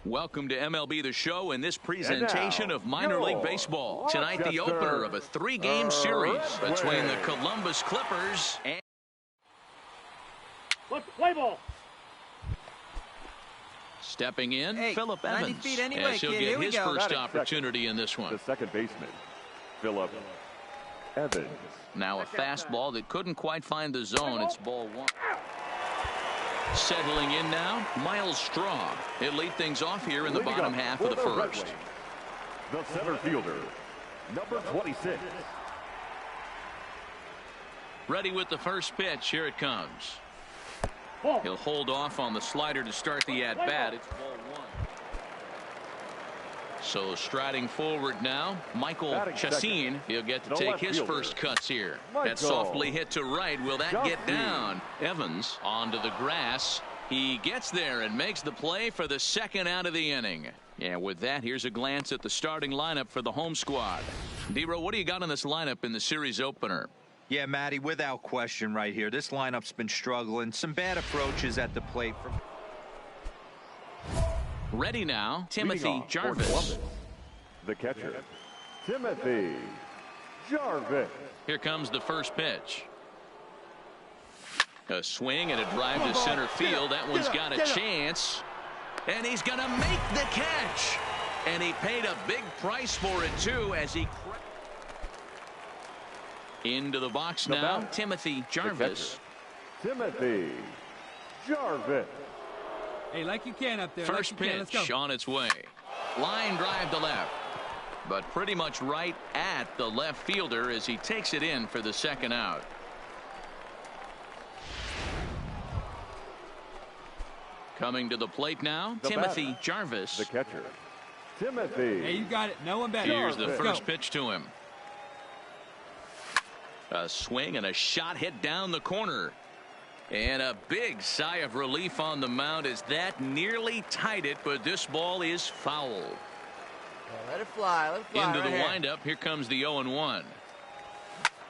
Welcome to MLB The Show in this presentation of minor league baseball. Tonight, the opener of a three-game series between the Columbus Clippers and... Let's play ball. Stepping in, Phillip Evans, anyway, as he'll get his first opportunity in this one. The second baseman, Phillip Evans. Now a fastball that couldn't quite find the zone. It's ball one. Settling in now, Miles Straw. He'll lead things off here in the bottom half of the first. The center fielder, number 26. Ready with the first pitch. Here it comes. He'll hold off on the slider to start the at-bat. It's ball one. So striding forward now, Michael Chassin. He'll get to take his first cuts here. That softly hit to right. Will that get down? Evans onto the grass. He gets there and makes the play for the second out of the inning. Yeah, with that, here's a glance at the starting lineup for the home squad. D-Row, what do you got in this lineup in the series opener? Yeah, Matty, without question right here. This lineup's been struggling. Some bad approaches at the plate. Ready now, Timothy Jarvis. The catcher, Timothy Jarvis. Here comes the first pitch. A swing and a drive to center field. That one's got a chance. And he's going to make the catch. And he paid a big price for it, too, as he... Into the box now, Timothy Jarvis. Timothy Jarvis. Hey, like you can up there. First pitch on its way. Line drive to left. But pretty much right at the left fielder as he takes it in for the second out. Coming to the plate now, Timothy Jarvis. The catcher, Timothy. Hey, you got it. No one better. Here's the first pitch to him. A swing and a shot hit down the corner. And a big sigh of relief on the mound as that nearly tied it, but this ball is foul. Yeah, let it fly. Let it fly. Into the windup. Here comes the 0-1.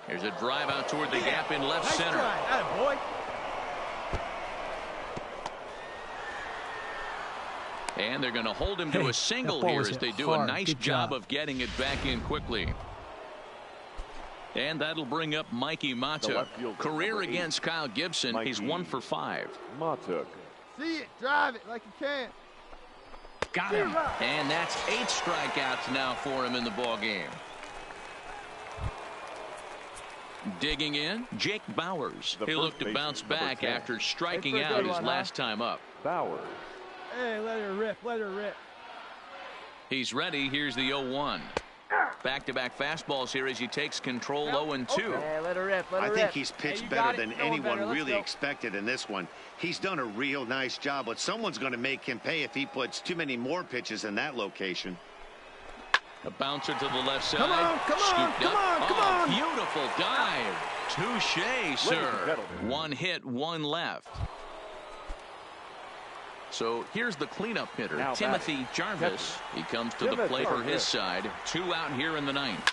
There's a drive out toward the gap in left center. Boy. And they're going to hold him to a single here as they do a nice job of getting it back in quickly. And that'll bring up Mikey Matuk. Career against Kyle Gibson. He's 1 for 5. Matuk. See it. Drive it like you can. Got him. And that's 8 strikeouts now for him in the ball game. Digging in, Jake Bowers. He'll look to bounce back after striking out his last time up. Bowers. Hey, let her rip. Let her rip. He's ready. Here's the 0-1. Back-to-back fastballs here as he takes control. 0-2. Hey, let her rip. Let her I rip. think he's pitched better than anyone really expected in this one. He's done a real nice job, but someone's going to make him pay if he puts too many more pitches in that location. A bouncer to the left side. Come on, come on, come on, come on. Beautiful dive. Touche, sir. One hit, one left. So here's the cleanup hitter, Timothy Jarvis. He comes to the plate for his side. 2 out here in the 9th.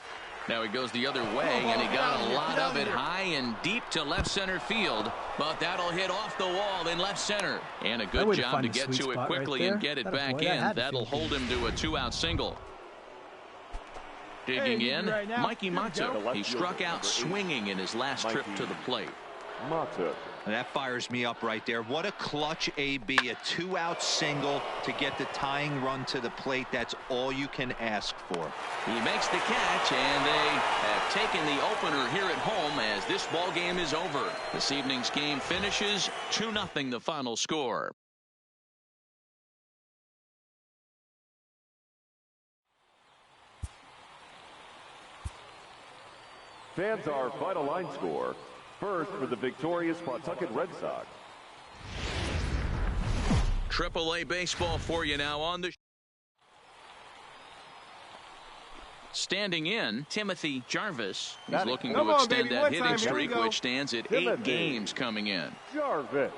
Now he goes the other way, and he got a lot of it high and deep to left center field. But that'll hit off the wall in left center. And a good job to get to it quickly and get it back in. That'll hold him to a 2-out single. Digging in, Mikey Matuk. He struck out swinging in his last trip to the plate. Matuk. And that fires me up right there. What a clutch AB, a 2-out single to get the tying run to the plate. That's all you can ask for. He makes the catch, and they have taken the opener here at home as this ball game is over. This evening's game finishes 2-0 the final score. Fans, our final line score. First for the victorious Pawtucket Red Sox. AAA baseball for you now on the... Standing in, Timothy Jarvis. He's looking to extend that hitting streak, which stands at 8 games coming in. Jarvis.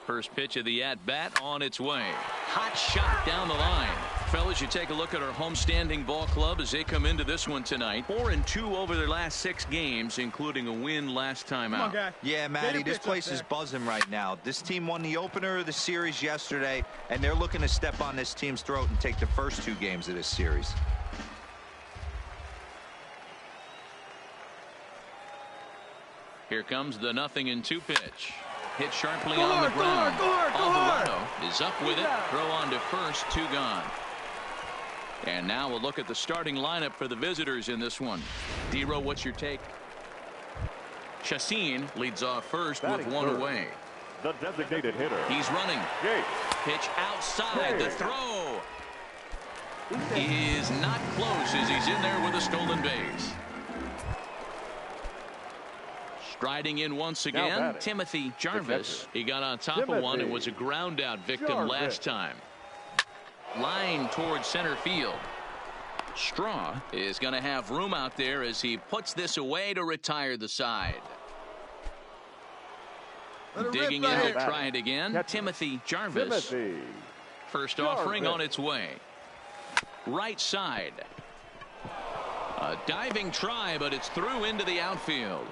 First pitch of the at-bat on its way. Hot shot down the line. Fellas, you take a look at our homestanding ball club as they come into this one tonight. 4-2 over their last 6 games, including a win last time out. Yeah, Matty, this place is buzzing right now. This team won the opener of the series yesterday, and they're looking to step on this team's throat and take the first 2 games of this series. Here comes the 0-2 pitch. Hit sharply on the ground. Alvarado is up with it. Throw on to first, 2 gone. And now we'll look at the starting lineup for the visitors in this one. D-Row, what's your take? Chacin leads off first with 1 away. The designated hitter. He's running. Pitch outside. The throw is not close as he's in there with a stolen base. Striding in once again, Timothy Jarvis. He got on top of one and was a ground out victim last time. Line towards center field. Straw is going to have room out there as he puts this away to retire the side. Digging in to try it again, Timothy Jarvis. First offering on its way. Right side. A diving try, but it's through into the outfield.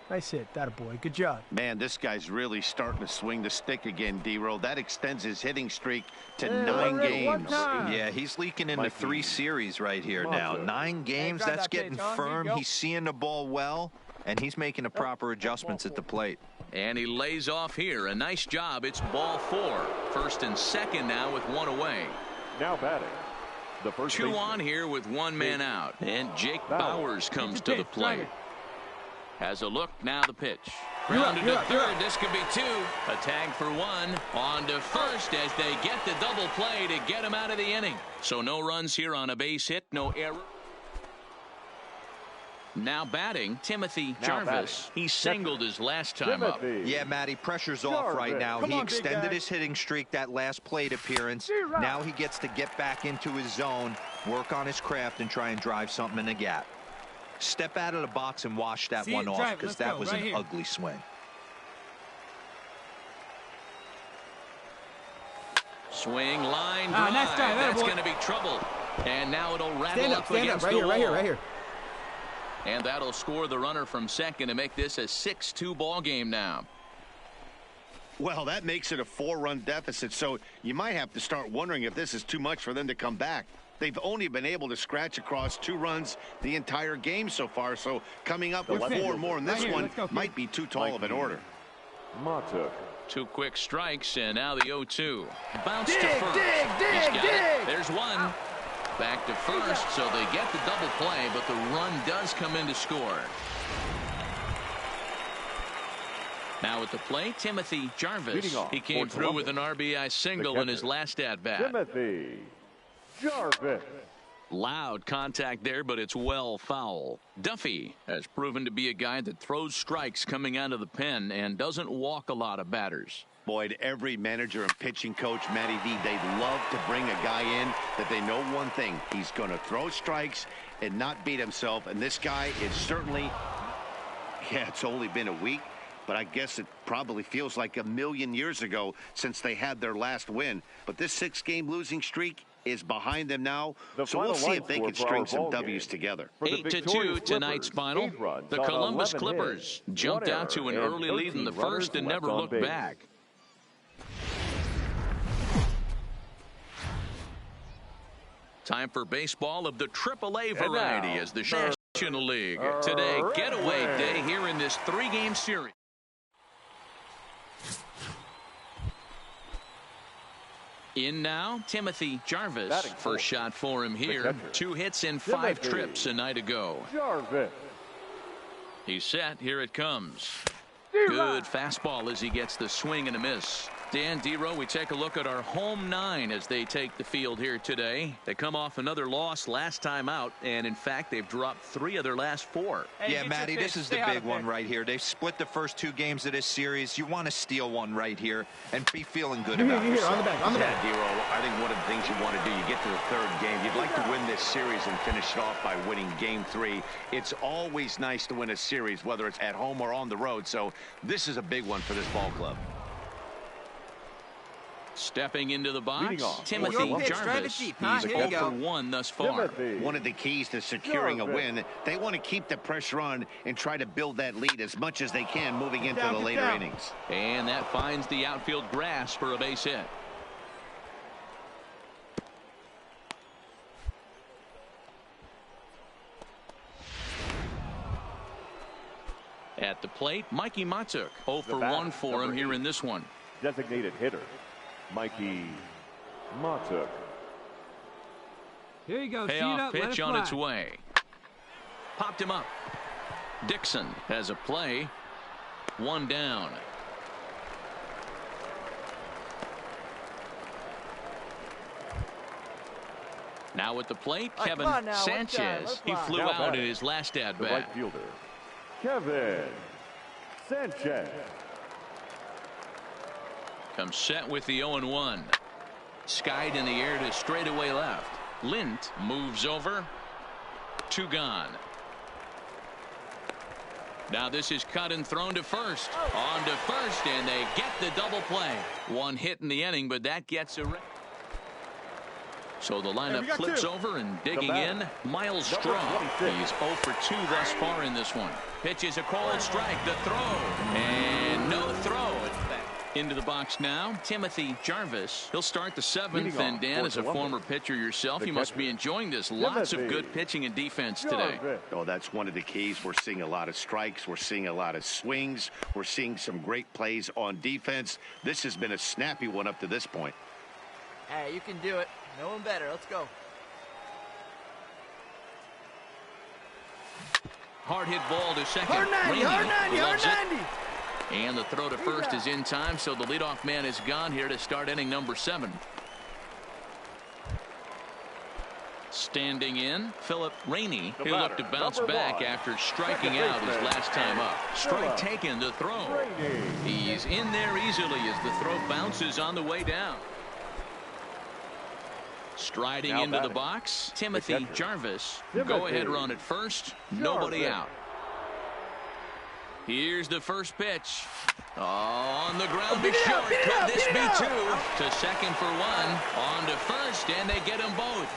Nice hit, that a boy. Good job. Man, this guy's really starting to swing the stick again, D-Row. That extends his hitting streak to 9 games. Yeah, he's leaking into 3 series right here now. 9 games, that's getting firm. He's seeing the ball well, and he's making the proper adjustments at the plate. And he lays off here. A nice job. It's ball 4. First and second now with 1 away. Now batting. The first 2 on here with 1 man out. And Jake Bowers comes to the plate. Has a look, now the pitch. Grounded to third, this could be 2. A tag for 1. On to first as they get the double play to get him out of the inning. So no runs here on a base hit, no error. Now batting, Timothy Jarvis. He singled his last time up. Yeah, Matty, pressure's off right now. He extended his hitting streak that last plate appearance. Now he gets to get back into his zone, work on his craft, and try and drive something in the gap. Step out of the box and wash that one off, because that was an ugly swing. Swing, line, drive. Nice drive. That's going to be trouble. And now it'll rattle up against the wall. Right here. And that'll score the runner from second to make this a 6-2 ball game now. Well, that makes it a 4-run deficit, so you might have to start wondering if this is too much for them to come back. They've only been able to scratch across 2 runs the entire game so far, so coming up with 4 more in this one might be too tall of an order. 2 quick strikes, and now the 0-2. Bounce to first. He's got it. There's 1. Back to first, so they get the double play, but the run does come in to score. Now at the plate, Timothy Jarvis. He came through with an RBI single in his last at-bat. Timothy Jarvis. Loud contact there, but it's well foul. Duffy has proven to be a guy that throws strikes coming out of the pen and doesn't walk a lot of batters. Boyd, every manager and pitching coach, Matty D, they'd love to bring a guy in that they know one thing. He's going to throw strikes and not beat himself. And this guy is certainly, yeah, it's only been a week, but I guess it probably feels like a million years ago since they had their last win. But this 6-game losing streak is behind them now, so we'll see if they can string some W's together. 8-2 tonight's final. The Columbus Clippers jumped out to an early lead in the first and never looked back. Time for baseball of the AAA variety as the National League. Today, getaway day here in this 3-game series. In now, Timothy Jarvis. First shot for him here. 2 hits in 5 trips a night ago. He's set. Here it comes. Good fastball as he gets the swing and a miss. Dan, D-Row, we take a look at our home 9 as they take the field here today. They come off another loss last time out, and in fact, they've dropped 3 of their last 4. Hey, yeah, Matty, this is the big one right here. They've split the first 2 games of this series. You want to steal one right here and be feeling good about yourself. On the back. Yeah, D-Row, I think one of the things you want to do, you get to the 3rd game, you'd like to win this series and finish it off by winning game 3. It's always nice to win a series, whether it's at home or on the road, so this is a big one for this ball club. Stepping into the Leading box, off, Timothy Your pitch, drive it Jarvis. deep, huh? He's Here you 0 go. for 1 thus far. Timothy. One of the keys to securing a win, they want to keep the pressure on and try to build that lead as much as they can moving into the later innings. And that finds the outfield grass for a base hit. At the plate, Mikey Matuk. 0 for 1 for him here in this one. Designated hitter, Mikey Matuk. Here you go. Tee it Payoff up, let pitch it on fly. its way. Popped him up. Dixon has a play. 1 down. Now at the plate, Kevin Sanchez. He flew Now out batting, in his last at The bat. right fielder, Kevin Sanchez. Comes set with the 0-1. Skied in the air to straightaway left. Lint moves over. 2 gone. Now this is cut and thrown to first. On to first, and they get the double play. 1 hit in the inning, but that gets a... So the lineup flips over and digging in, Miles Straw. He's 0 for 2 thus far in this one. Pitches a cold strike, the throw, and no throw. It's back into the box now. Timothy Jarvis. He'll start the 7th, and Dan, as a former pitcher yourself, you must be enjoying this. Lots of good pitching and defense today. Oh, that's one of the keys. We're seeing a lot of strikes. We're seeing a lot of swings. We're seeing some great plays on defense. This has been a snappy one up to this point. Hey, you can do it. No one better. Let's go. Hard hit ball to second. Hard 90, Rainey hard 90, hard loves it. 90. And the throw to first is in time, so the leadoff man is gone here to start inning number 7. Standing in, Philip Rainey. He'll look to bounce back after striking out his last time up. Strike taken, the throw. He's in there easily as the throw bounces on the way down. Striding into the box, Timothy Jarvis. Go-ahead run at first. Nobody out. Here's the first pitch. On the ground to short. Could this be 2? To second for 1. On to first, and they get them both.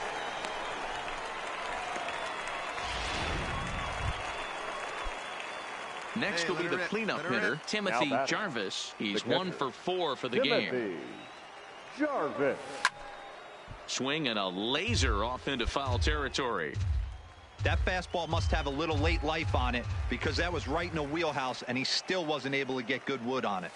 Next will be the cleanup hitter, Timothy Jarvis. He's 1 for 4 for the game. Jarvis. Swing and a laser off into foul territory. That fastball must have a little late life on it because that was right in the wheelhouse, and he still wasn't able to get good wood on it.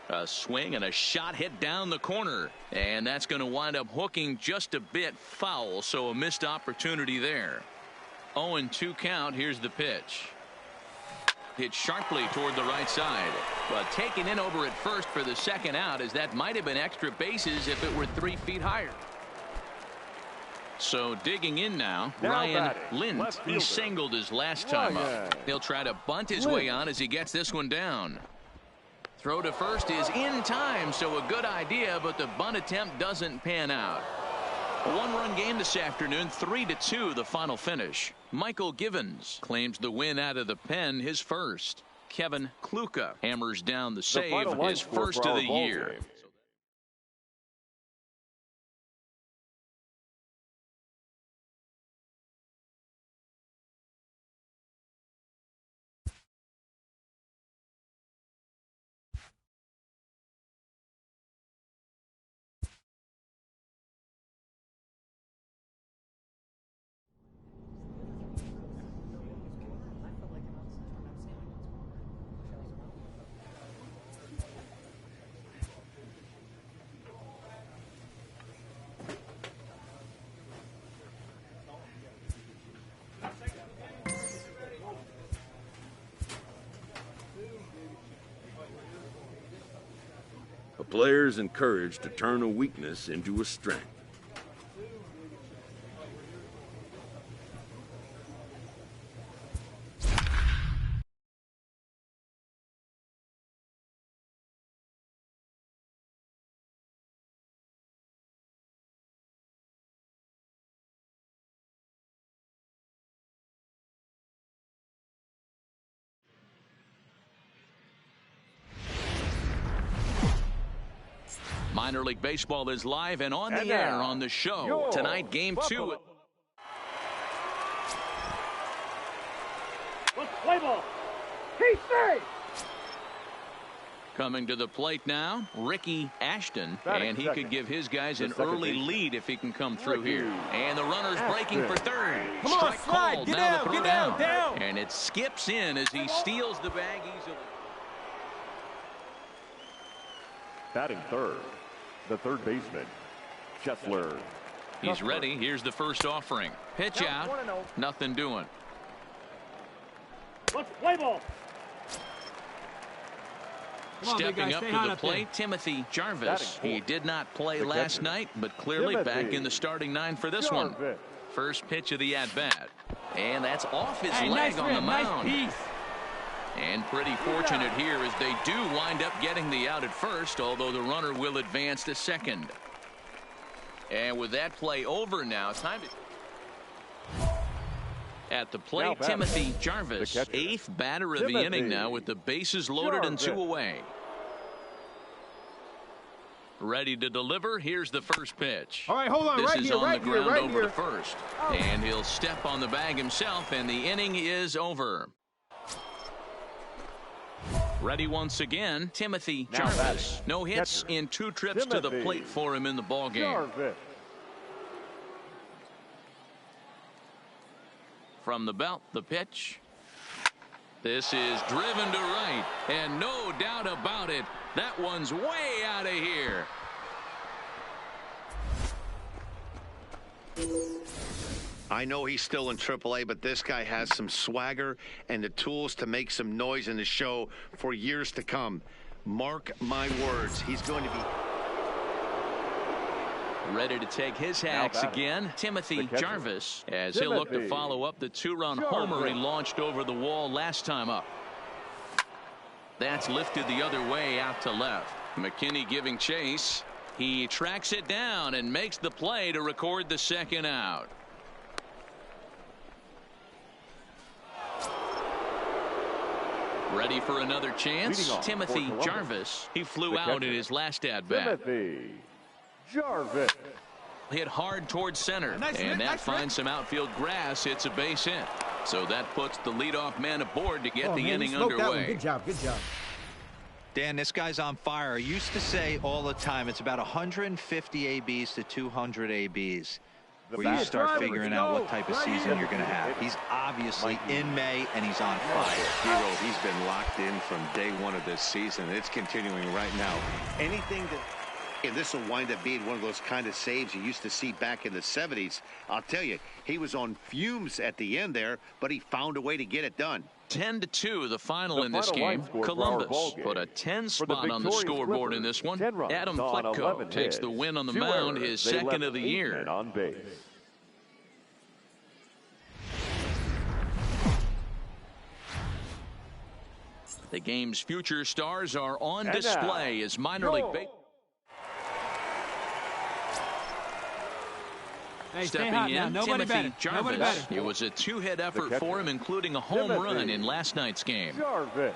A swing and a shot hit down the corner, and that's going to wind up hooking just a bit foul, so a missed opportunity there. 0-2 count. Here's the pitch. Hit sharply toward the right side, but taken in over at first for the second out, as that might have been extra bases if it were 3 feet higher. So digging in now Ryan Lint. He singled his last time up. He'll try to bunt his way on as he gets this one down. Throw to first is in time, so a good idea, but the bunt attempt doesn't pan out. A 1-run game this afternoon, 3-2 the final finish. Michael Givens claims the win out of the pen, his first. Kevin Kluka hammers down the save, his first of the year. A player is encouraged to turn a weakness into a strength. Minor League Baseball is live and on the air on the show. Tonight, Game 2. Let's play ball. P3. Coming to the plate now, Ricky Ashton, and he could give his guys an early lead if he can come through here. And the runner's breaking for third. Come on, slide. Get down. And it skips in as he steals the bag easily. Batting third, the third baseman, Chesler. He's ready. Here's the first offering. Pitch out. Nothing doing. Let's play ball. Stepping up to the plate, Timothy Jarvis. He did not play last night, but clearly back in the starting 9 for this one. First pitch of the at-bat. And that's off his leg on the mound. And pretty fortunate here as they do wind up getting the out at first, although the runner will advance to second. And with that play over now, time to... At the plate, Timothy Jarvis, 8th batter of the inning now with the bases loaded and 2 away. Ready to deliver. Here's the first pitch. All right, hold on. This is on the ground over to first. And he'll step on the bag himself, and the inning is over. Ready once again, Timothy Jarvis. No hits in 2 trips to the plate for him in the ballgame. From the belt, the pitch. This is driven to right, and no doubt about it, that one's way out of here. I know he's still in AAA, but this guy has some swagger and the tools to make some noise in the show for years to come. Mark my words, he's going to be... Ready to take his hacks again, Timothy Jarvis, as he'll look to follow up the 2-run homer he launched over the wall last time up. That's lifted the other way out to left. McKinney giving chase. He tracks it down and makes the play to record the second out. Ready for another chance, Timothy Jarvis. He flew out in his last at-bat. Jarvis hit hard towards center, and that finds some outfield grass. It's a base hit, so that puts the leadoff man aboard to get the inning underway. Good job. Dan, this guy's on fire. I used to say all the time it's about 150 ABs to 200 ABs where you start figuring out what type of season you're going to have. He's obviously in May, and he's on fire. Hero, he's been locked in from day 1 of this season. It's continuing right now. Anything that... And this will wind up being one of those kind of saves you used to see back in the 70s. I'll tell you, he was on fumes at the end there, but he found a way to get it done. 10-2 the final in this game. Columbus put a 10 spot on the scoreboard in this one. Adam Plutko takes the win on the mound, his second of the year. The game's future stars are on display as minor league baseball. Stepping in, Timothy Jarvis. It was a 2-hit effort for him, including a home run in last night's game.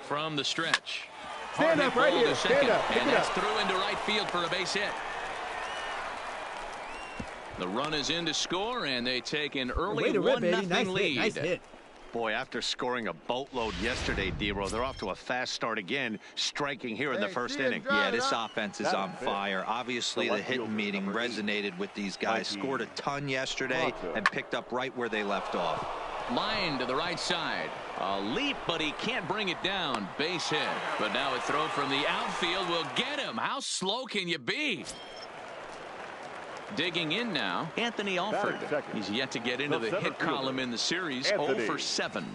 From the stretch. Stand up right here. Second, and that's through into right field for a base hit. The run is in to score, and they take an early 1-0 lead. Nice hit. Boy, after scoring a boatload yesterday, D-Row, they're off to a fast start again, striking here in the first inning. Yeah, this offense is on fire. Obviously, the hitting meeting resonated with these guys. Scored a ton yesterday and picked up right where they left off. Line to the right side. A leap, but he can't bring it down. Base hit. But now a throw from the outfield will get him. How slow can you be? Digging in now, Anthony Alford. He's yet to get into the hit column in the series. 0 for 7.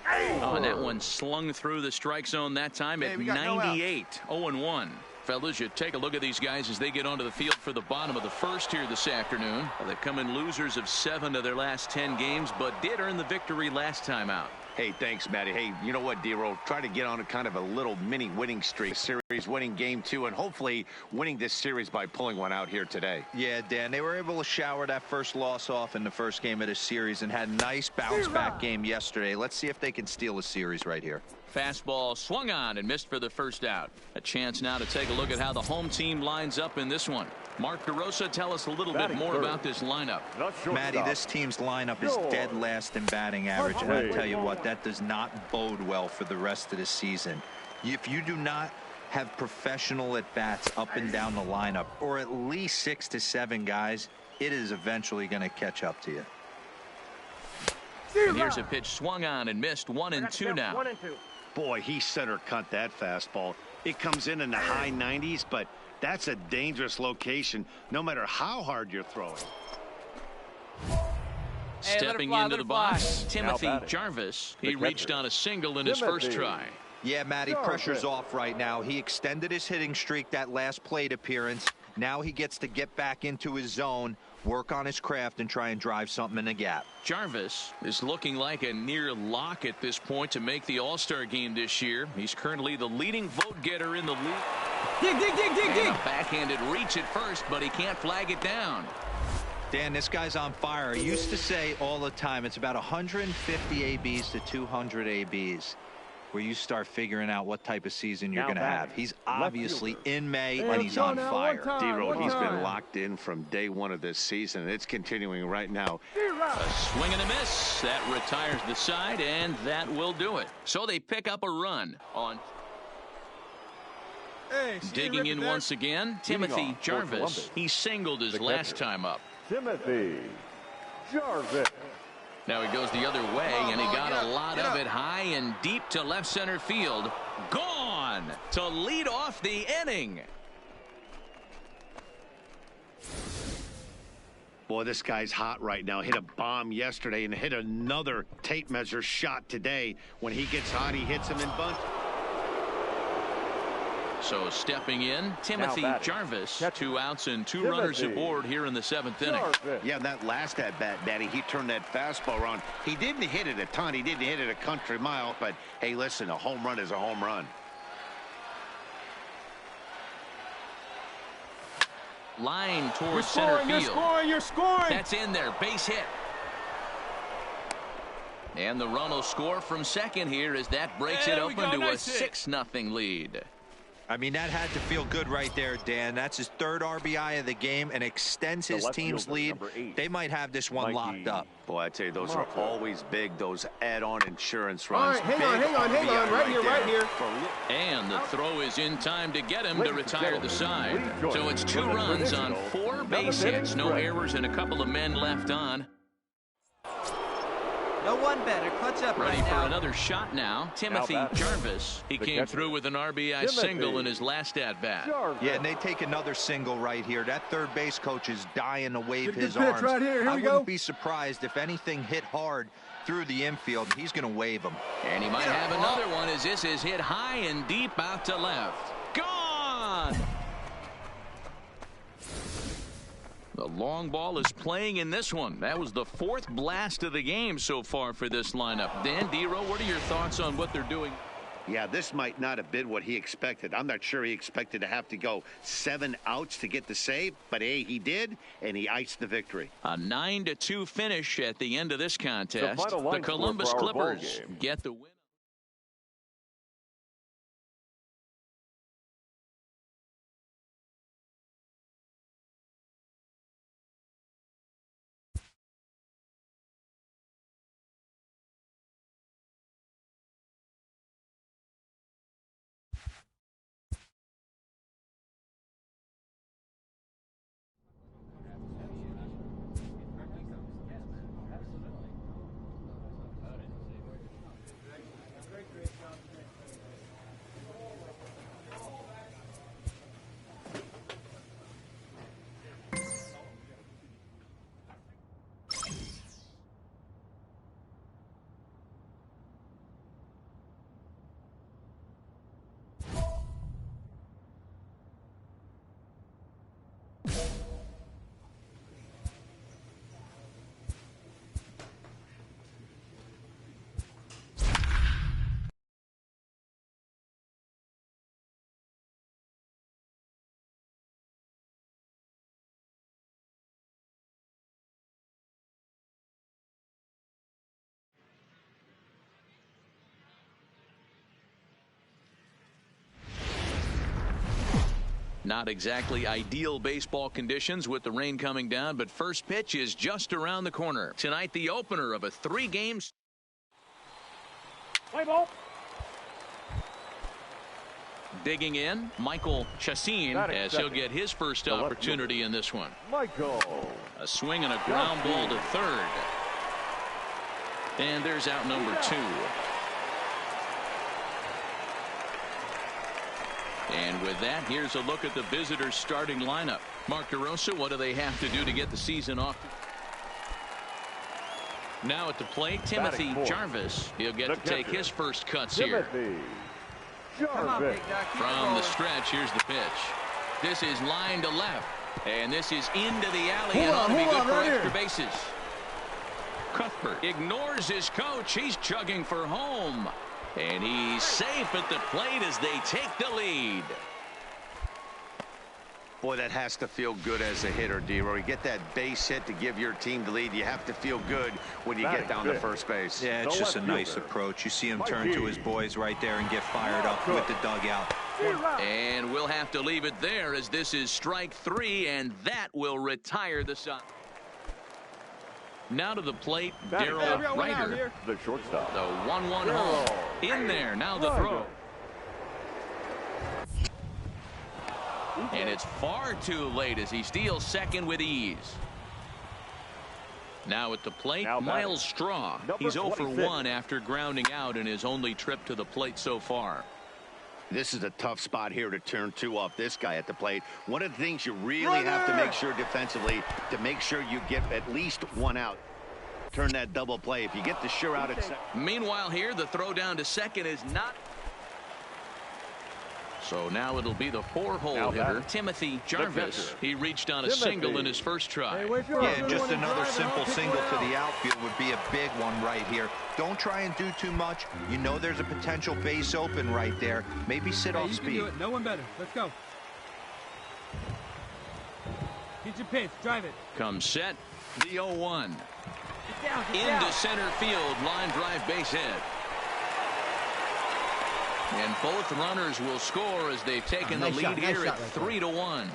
Oh, and that one slung through the strike zone that time at 98. 0-1. Fellas, you take a look at these guys as they get onto the field for the bottom of the first here this afternoon. They come in losers of 7 of their last 10 games, but did earn the victory last time out. Hey, thanks, Matty. Hey, you know what, D-Roll? Try to get on a kind of a little mini winning streak. Series winning game 2 and hopefully winning this series by pulling one out here today. Yeah, Dan, they were able to shower that first loss off in the first game of the series and had a nice bounce back game yesterday. Let's see if they can steal a series right here. Fastball swung on and missed for the first out. A chance now to take a look at how the home team lines up in this one. Mark DeRosa, tell us a little bit more about this lineup. Matty, this team's lineup is dead last in batting average, and I tell you what, that does not bode well for the rest of the season. If you do not have professional at-bats up and down the lineup, or at least 6 to 7 guys, it is eventually going to catch up to you. And here's a pitch swung on and missed. 1-2 now. 1-2. Boy, he center cut that fastball. It comes in the high 90s, but that's a dangerous location no matter how hard you're throwing. Stepping into the box, Timothy Jarvis. He reached on a single in his first try. Yeah, Matty, pressure's off right now. He extended his hitting streak that last plate appearance. Now he gets to get back into his zone, work on his craft, and try and drive something in the gap. Jarvis is looking like a near lock at this point to make the All-Star game this year. He's currently the leading vote getter in the league. Dig. And a backhanded reach at first, but he can't flag it down. Dan, this guy's on fire. I used to say all the time, it's about 150 ABs to 200 ABs where you start figuring out what type of season you're going to have. He's obviously in May, and he's on fire. D-Road, he's been locked in from day one of this season, and it's continuing right now. A swing and a miss. That retires the side, and that will do it. So they pick up a run on. Digging in once again, Timothy Jarvis. He singled his last time up. Timothy Jarvis. Now he goes the other way, and he got a lot of it high and deep to left center field. Gone to lead off the inning. Boy, this guy's hot right now. Hit a bomb yesterday and hit another tape measure shot today. When he gets hot, he hits him in bunt. So stepping in, Timothy Jarvis. 2 outs and 2 runners aboard here in the 7th inning. Yeah, that last at-bat, Daddy, he turned that fastball around. He didn't hit it a ton. He didn't hit it a country mile. But, hey, listen, a home run is a home run. Line towards center field. You're scoring. That's in there. Base hit. And the run will score from second here as that breaks it open to a 6-0 lead. I mean, that had to feel good right there, Dan. That's his 3rd RBI of the game and extends his team's lead. They might have this one locked up. Boy, I tell you, those are always big, those add-on insurance runs. All right, hang on. Right here. And the throw is in time to get him to retire the side. So it's 2 runs on 4 base hits. No errors and a couple of men left on. No one better. Clutch up Ready right for now. another shot now. Timothy Jarvis. He came through with an RBI single in his last at-bat. Yeah, and they take another single right here. That third base coach is dying to wave his arms. Right here. I wouldn't be surprised if anything hit hard through the infield. He's going to wave them. And he might have another one as this is hit high and deep out to left. Gone! The long ball is playing in this one. That was the 4th blast of the game so far for this lineup. Dan, D-Row, what are your thoughts on what they're doing? Yeah, this might not have been what he expected. I'm not sure he expected to have to go 7 outs to get the save, but hey, he did, and he iced the victory. A 9-2 finish at the end of this contest. The Columbus Clippers get the win. Not exactly ideal baseball conditions with the rain coming down, but first pitch is just around the corner. Tonight, the opener of a 3-game. Play ball. Digging in, Michael Chassin, as he'll get his first opportunity in this one. Michael. A swing and a ground ball to third. And there's out number 2. And with that, here's a look at the visitors' starting lineup. Mark DeRosa, what do they have to do to get the season off? Now at the plate, Timothy Jarvis. He'll get to take his first cuts here. Come on, big duck. From the stretch, here's the pitch. This is line to left. And this is into the alley and ought to be good for extra bases. Cuthbert ignores his coach. He's chugging for home. And he's safe at the plate as they take the lead. Boy, that has to feel good as a hitter, D-Roy. You get that base hit to give your team the lead. You have to feel good when you get down to first base. Yeah, it's just a nice approach. You see him turn to his boys right there and get fired up with the dugout. And we'll have to leave it there as this is strike 3, and that will retire the side. Now to the plate, Darrell Ryder, the shortstop. the 1-1 home. In there, now the throw. And it's far too late as he steals second with ease. Now at the plate, Miles Straw. He's 0 for 1 after grounding out in his only trip to the plate so far. This is a tough spot here to turn 2 off this guy at the plate. One of the things you really have to make sure defensively to make sure you get at least 1 out. Turn that double play. If you get the sure out at second. Meanwhile here, the throw down to second is not. So now it'll be the 4-hole hitter, Timothy Jarvis. He reached on a single in his first try. Yeah, just another simple single to the outfield would be a big one right here. Don't try and do too much. You know there's a potential base open right there. Maybe sit off speed. You can do it. No one better. Let's go. Get your pitch. Drive it. Comes set. The 0-1. Into center field. Line drive base hit. And both runners will score as they've taken the lead here at 3-1.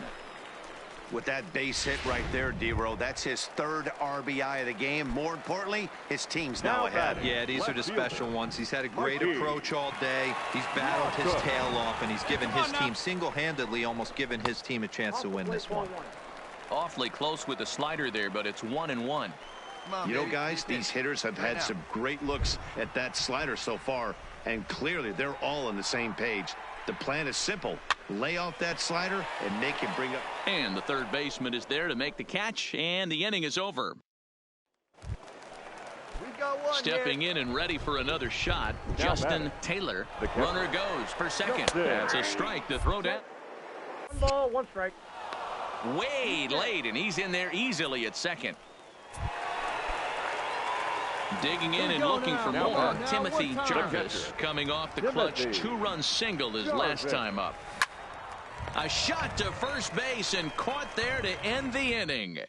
With that base hit right there, D-Row, that's his 3rd RBI of the game. More importantly, his team's now ahead. Yeah, these are the special ones. He's had a great approach all day. He's battled his tail off, and he's given his team single-handedly, almost given his team a chance to win this one. Awfully close with the slider there, but it's 1-1. You know, guys, these hitters have had some great looks at that slider so far, and clearly they're all on the same page. The plan is simple. Lay off that slider and make him bring up. And the third baseman is there to make the catch, and the inning is over. Stepping in and ready for another shot, Justin Taylor. Runner goes for second. That's a strike to throw down. 1 ball, 1 strike. Way late, and he's in there easily at second. Digging in and looking for more, Timothy Jarvis coming off the clutch 2-run single his last time up. A shot to first base and caught there to end the inning.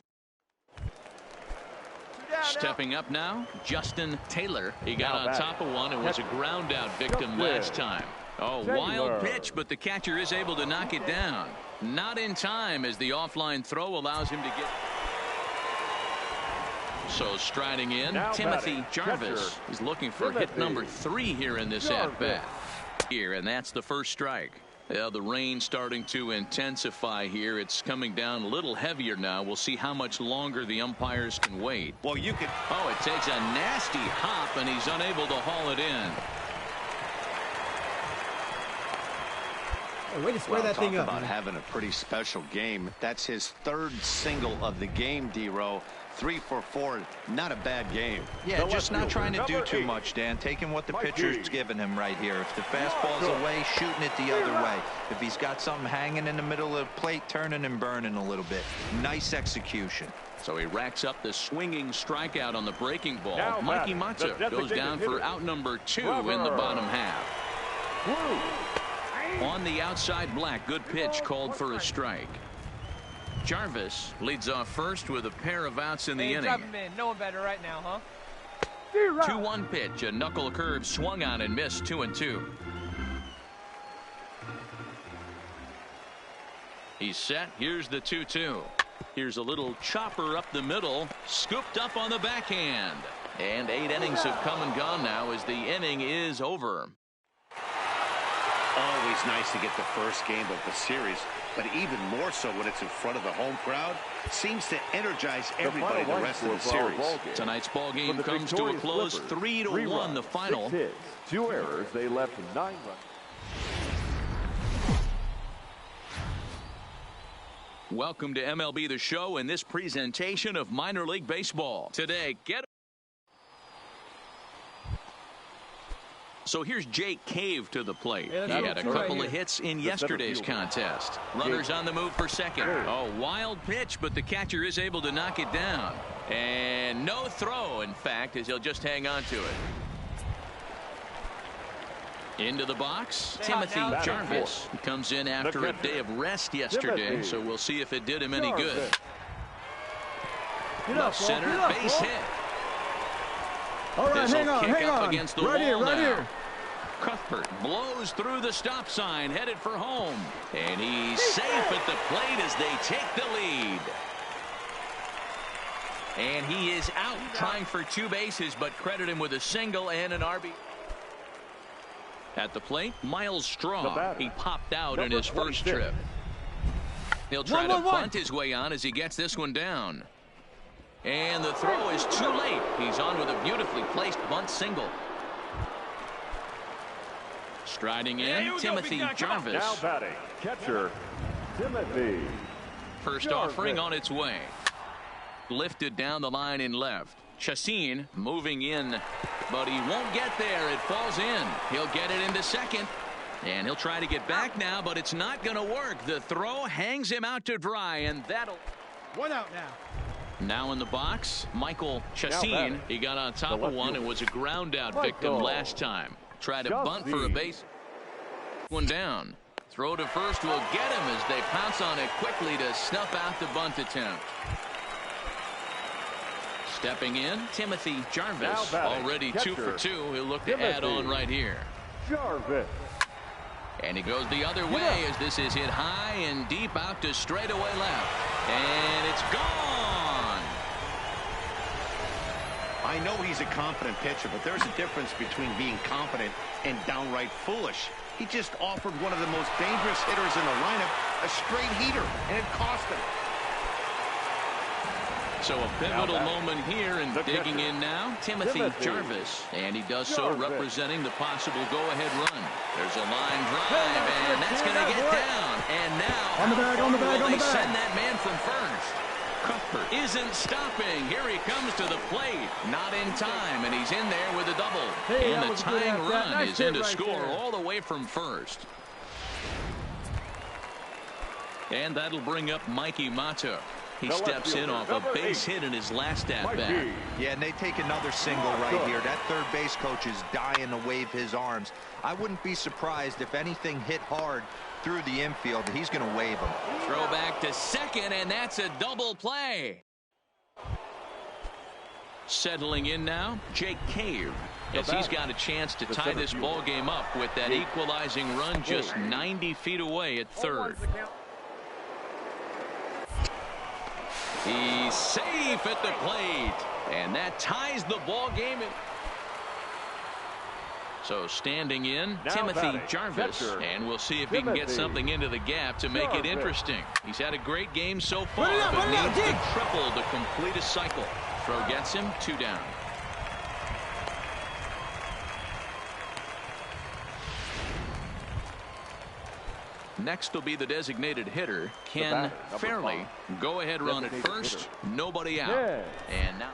Stepping up now, Justin Taylor. He got on top of one and was a ground out victim last time. Oh, wild pitch, but the catcher is able to knock it down. Not in time as the offline throw allows him to get. So striding in, Timothy Jarvis is looking for hit number 3 here in this at-bat. And that's the first strike. Yeah, the rain starting to intensify here. It's coming down a little heavier now. We'll see how much longer the umpires can wait. Well, you can. Oh, it takes a nasty hop, and he's unable to haul it in. Hey, way to square that thing up. About having a pretty special game. That's his 3rd single of the game, D-Row. 3 for 4, not a bad game. Yeah, just not trying to do too much, Dan. Taking what the pitcher's giving him right here. If the fastball's away, shooting it the other way. If he's got something hanging in the middle of the plate, turning and burning a little bit. Nice execution. So he racks up the swinging strikeout on the breaking ball. Mikey Matza goes down for out number 2 in the bottom half. On the outside, Black. Good pitch called for a strike. Jarvis leads off first with a pair of outs in the inning. Drop him in. No one better right now, huh? 2-1 pitch. A knuckle curve swung on and missed. 2-2. He's set. Here's the 2-2. Here's a little chopper up the middle, scooped up on the backhand. And 8 innings have come and gone now as the inning is over. Always nice to get the first game of the series, but even more so when it's in front of the home crowd. Seems to energize everybody the rest of the series. Tonight's ball game comes to a close, 3-1 the final. 6 hits, 2 errors. They left 9 runs. Welcome to MLB The Show and this presentation of minor league baseball. Today, So here's Jake Cave to the plate. He had a couple of hits in yesterday's contest. Runners on the move for second. Oh, wild pitch, but the catcher is able to knock it down. And no throw, in fact, as he'll just hang on to it. Into the box, Timothy Jarvis comes in after a day of rest yesterday, so we'll see if it did him any good. Left center, base hit. All right, hang on. Against the wall now. Cuthbert blows through the stop sign, headed for home. And he's safe at the plate as they take the lead. And he is out trying for 2 bases, but credit him with a single and an RB. At the plate, Miles Straw. He popped out in his first trip. He'll try to bunt his way on as he gets this one down. And the throw is too late. He's on with a beautifully placed bunt single. Striding in, Timothy Jarvis. Now batting, catcher, Timothy. First offering on its way. Lifted down the line in left. Chassin moving in, but he won't get there. It falls in. He'll get it into second. And he'll try to get back now, but it's not going to work. The throw hangs him out to dry, and that'll... 1 out now. Now in the box, Michael Chassin. He got on top of one and was a ground out victim last time. Tried to bunt for a base. One down. Throw to first will get him as they pounce on it quickly to snuff out the bunt attempt. Stepping in, Timothy Jarvis. Already 2 for 2. He'll look to add on right here. Jarvis. And he goes the other way as this is hit high and deep out to straightaway left. And it's gone. I know he's a confident pitcher, but there's a difference between being confident and downright foolish. He just offered one of the most dangerous hitters in the lineup a straight heater, and it cost him. So a pivotal moment here, and digging in now, Timothy Jarvis. And he does so representing the possible go-ahead run. There's a line drive, and that's going to get down. And now, on the bag, send that man from first. Cuthbert isn't stopping. Here he comes to the plate. Not in time, and he's in there with a double. And the tying run is in to score all the way from first. And that'll bring up Mikey Mata. He steps in off a base hit in his last at-bat. Yeah, and they take another single right here. That third base coach is dying to wave his arms. I wouldn't be surprised if anything hit hard through the infield. He's going to wave him. Throw back to second, and that's a double play. Settling in now, Jake Cave. As he's got a chance to tie this ball game up with that equalizing run just 90 feet away at third. He's safe at the plate, and that ties the ball game. So standing in, Timothy Jarvis, and we'll see if he can get something into the gap to make it interesting. He's had a great game so far, but needs to triple to complete a cycle. Throw gets him, 2 down. Next will be the designated hitter, Ken Fairley. Go-ahead run at first, nobody out. And now,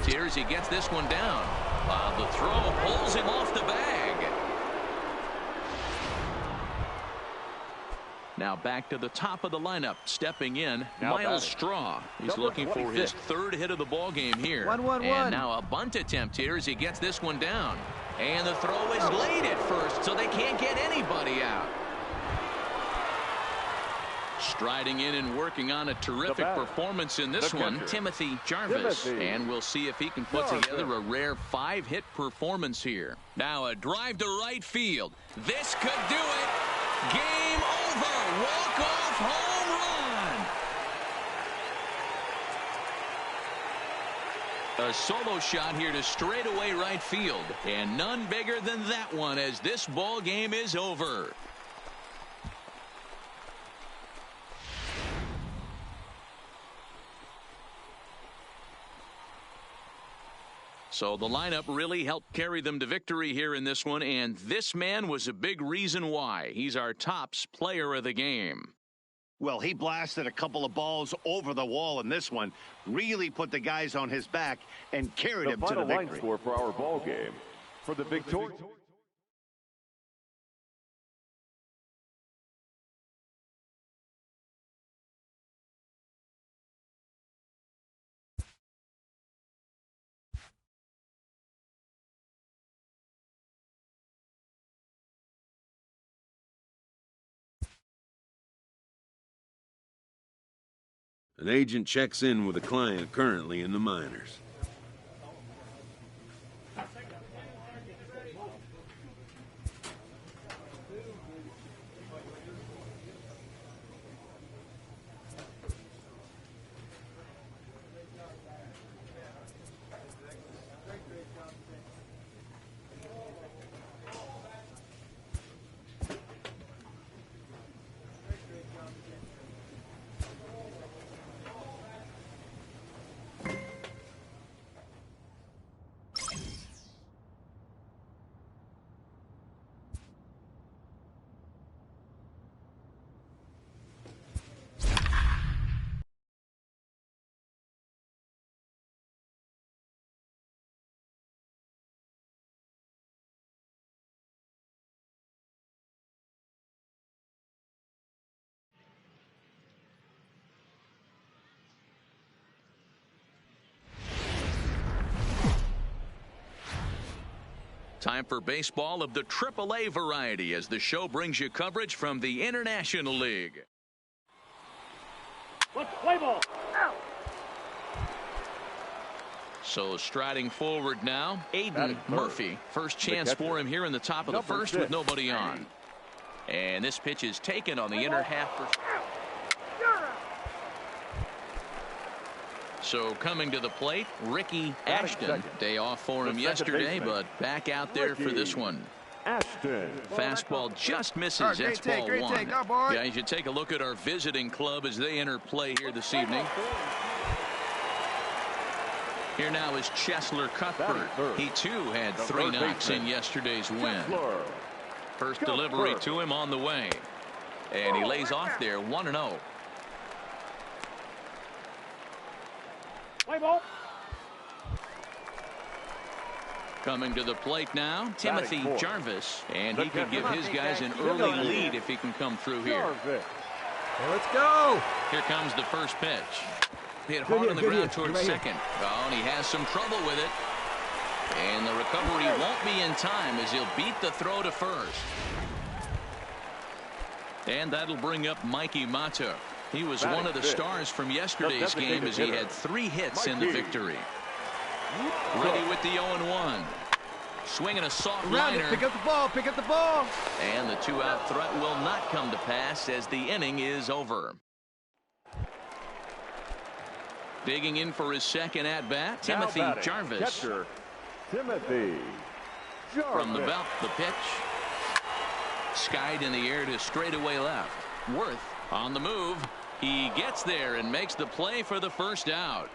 Tears, he gets this one down. The throw pulls him off the bag. Now back to the top of the lineup, stepping in, Miles Straw. He's looking for his 3rd hit of the ball game here. And now a bunt attempt here as he gets this one down. And the throw is late at first, so they can't get anybody out. Striding in and working on a terrific performance in this one, Timothy Jarvis. And we'll see if he can put together a rare 5-hit performance here. Now a drive to right field. This could do it. Game over. Walk-off home A solo shot here to straightaway right field. And none bigger than that one as this ball game is over. So the lineup really helped carry them to victory here in this one, and this man was a big reason why. He's our tops player of the game. Well, he blasted a couple of balls over the wall in this one, really put the guys on his back and carried him to the victory. The final line score for our ball game. For the victory. An agent checks in with a client currently in the minors. Time for baseball of the AAA variety as the show brings you coverage from the International League. Let's play ball. Out. So striding forward now, Aiden Murphy. First chance for him here in the top of the first with nobody on. And this pitch is taken on the inner half. So coming to the plate, Ricky Ashton. Day off for him yesterday, but back out there for this one. Ashton. Fastball just misses. That's ball one. Yeah, you should take a look at our visiting club as they enter play here this evening. Here now is Cheslor Cuthbert. He too had 3 knocks in yesterday's win. First delivery to him on the way. And he lays off there 1-0. Play ball. Coming to the plate now, Timothy Jarvis. And he could give his guys an early lead if he can come through here. Let's go. Here comes the first pitch. Hit hard on the ground towards second. Oh, and he has some trouble with it. And the recovery won't be in time as he'll beat the throw to first. And that'll bring up Mikey Mata. He was one of the stars from yesterday's game as he had 3 hits in the victory. Ready with the 0-1. Swinging a soft liner. Pick up the ball. Pick up the ball. And the 2-out threat will not come to pass as the inning is over. Digging in for his second at-bat, Timothy Jarvis. Catcher, Timothy Jarvis. From the belt, the pitch. Skied in the air to straightaway left. Worth on the move. He gets there and makes the play for the first out.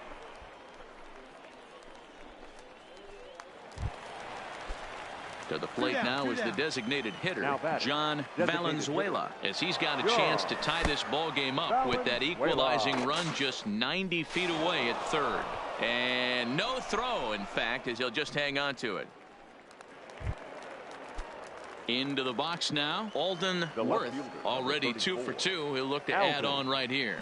To the plate now is the designated hitter, John Valenzuela, as he's got a chance to tie this ball game up with that equalizing run just 90 feet away at third. And no throw, in fact, as he'll just hang on to it. Into the box now, Alden Worth, already 2 for 2. He'll look to add on right here.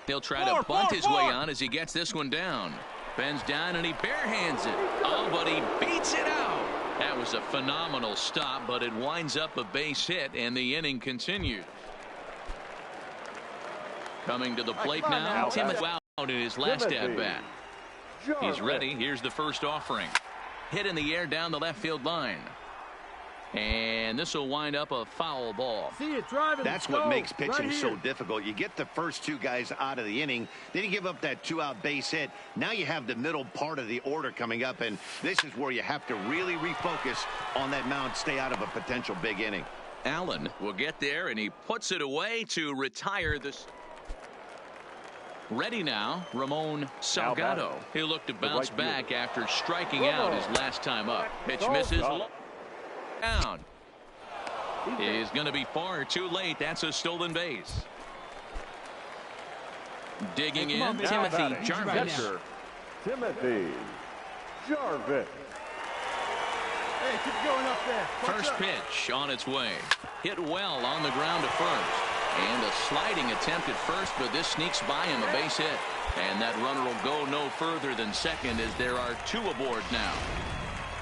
He'll try to bunt his way on as he gets this one down. Bends down and he barehands it. Oh, but he beats it out. That was a phenomenal stop, but it winds up a base hit, and the inning continued. Coming to the plate now, Timothy out in his last at-bat. He's ready. Here's the first offering. Hit in the air down the left field line. And this will wind up a foul ball. See it, driving. That's what makes pitching so difficult. You get the first two guys out of the inning, then you give up that two-out base hit. Now you have the middle part of the order coming up, and this is where you have to really refocus on that mound, stay out of a potential big inning. Allen will get there, and he puts it away to retire this. Ready now, Ramon Salgado. He'll look to bounce back after striking out his last time up. Pitch misses. Down. Is going to be far too late. That's a stolen base. Digging in, Timothy Jarvis. Timothy Jarvis. Hey, keep going up there. First pitch on its way. Hit well on the ground to first. And a sliding attempt at first, but this sneaks by him, a base hit. And that runner will go no further than second as there are two aboard now.